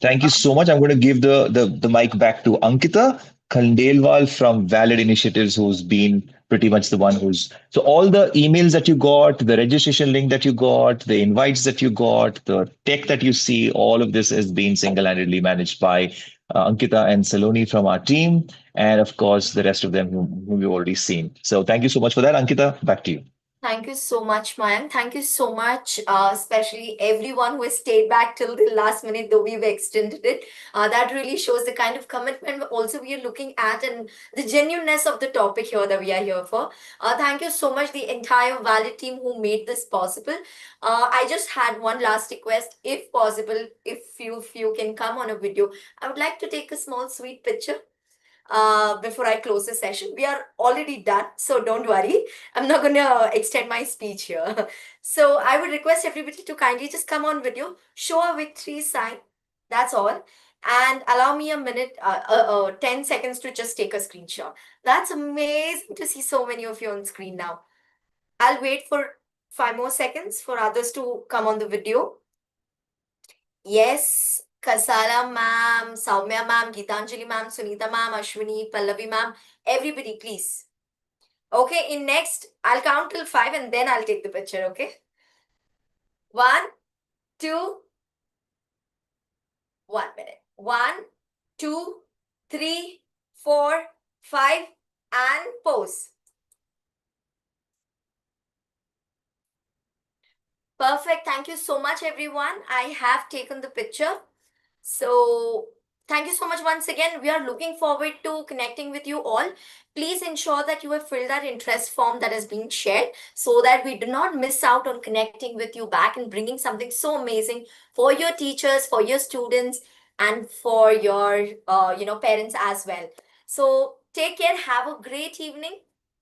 Speaker 6: Thank you so much. I'm going to give the mic back to Ankita Khandelwal from Val-Ed Initiatives, who's been pretty much the one who's so all the emails that you got, the registration link that you got, the invites that you got, the tech that you see, all of this is being single-handedly managed by Ankita and Saloni from our team, and of course the rest of them whom you've already seen. So thank you so much for that, Ankita. Back to you.
Speaker 2: Thank you so much, Mayank. Thank you so much, especially everyone who has stayed back till the last minute, though we've extended it. That really shows the kind of commitment also we are looking at and the genuineness of the topic here that we are here for. Thank you so much, the entire Val-Ed team who made this possible. I just had one last request, if possible, if you can come on a video. I would like to take a small sweet picture before I close the session. We are already done, so don't worry. I'm not going to extend my speech here. So I would request everybody to kindly just come on video, show a victory sign. That's all. And allow me a minute, 10 seconds to just take a screenshot. That's amazing to see so many of you on screen now. I'll wait for 5 more seconds for others to come on the video. Yes, Kasala ma'am, Soumya ma'am, Geetanjali ma'am, Sunita ma'am, Ashwini, Pallavi ma'am, everybody, please. Okay, in next, I'll count till 5 and then I'll take the picture, okay? 1, 2, 1 minute. 1, 2, 3, 4, 5, and pose. Perfect. Thank you so much, everyone. I have taken the picture. So thank you so much once again. We are looking forward to connecting with you all. Please ensure that you have filled that interest form that has been shared so that we do not miss out on connecting with you back and bringing something so amazing for your teachers, for your students, and for your parents as well. So take care. Have a great evening.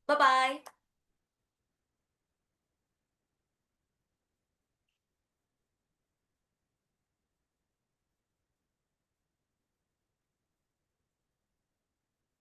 Speaker 2: Bye-bye.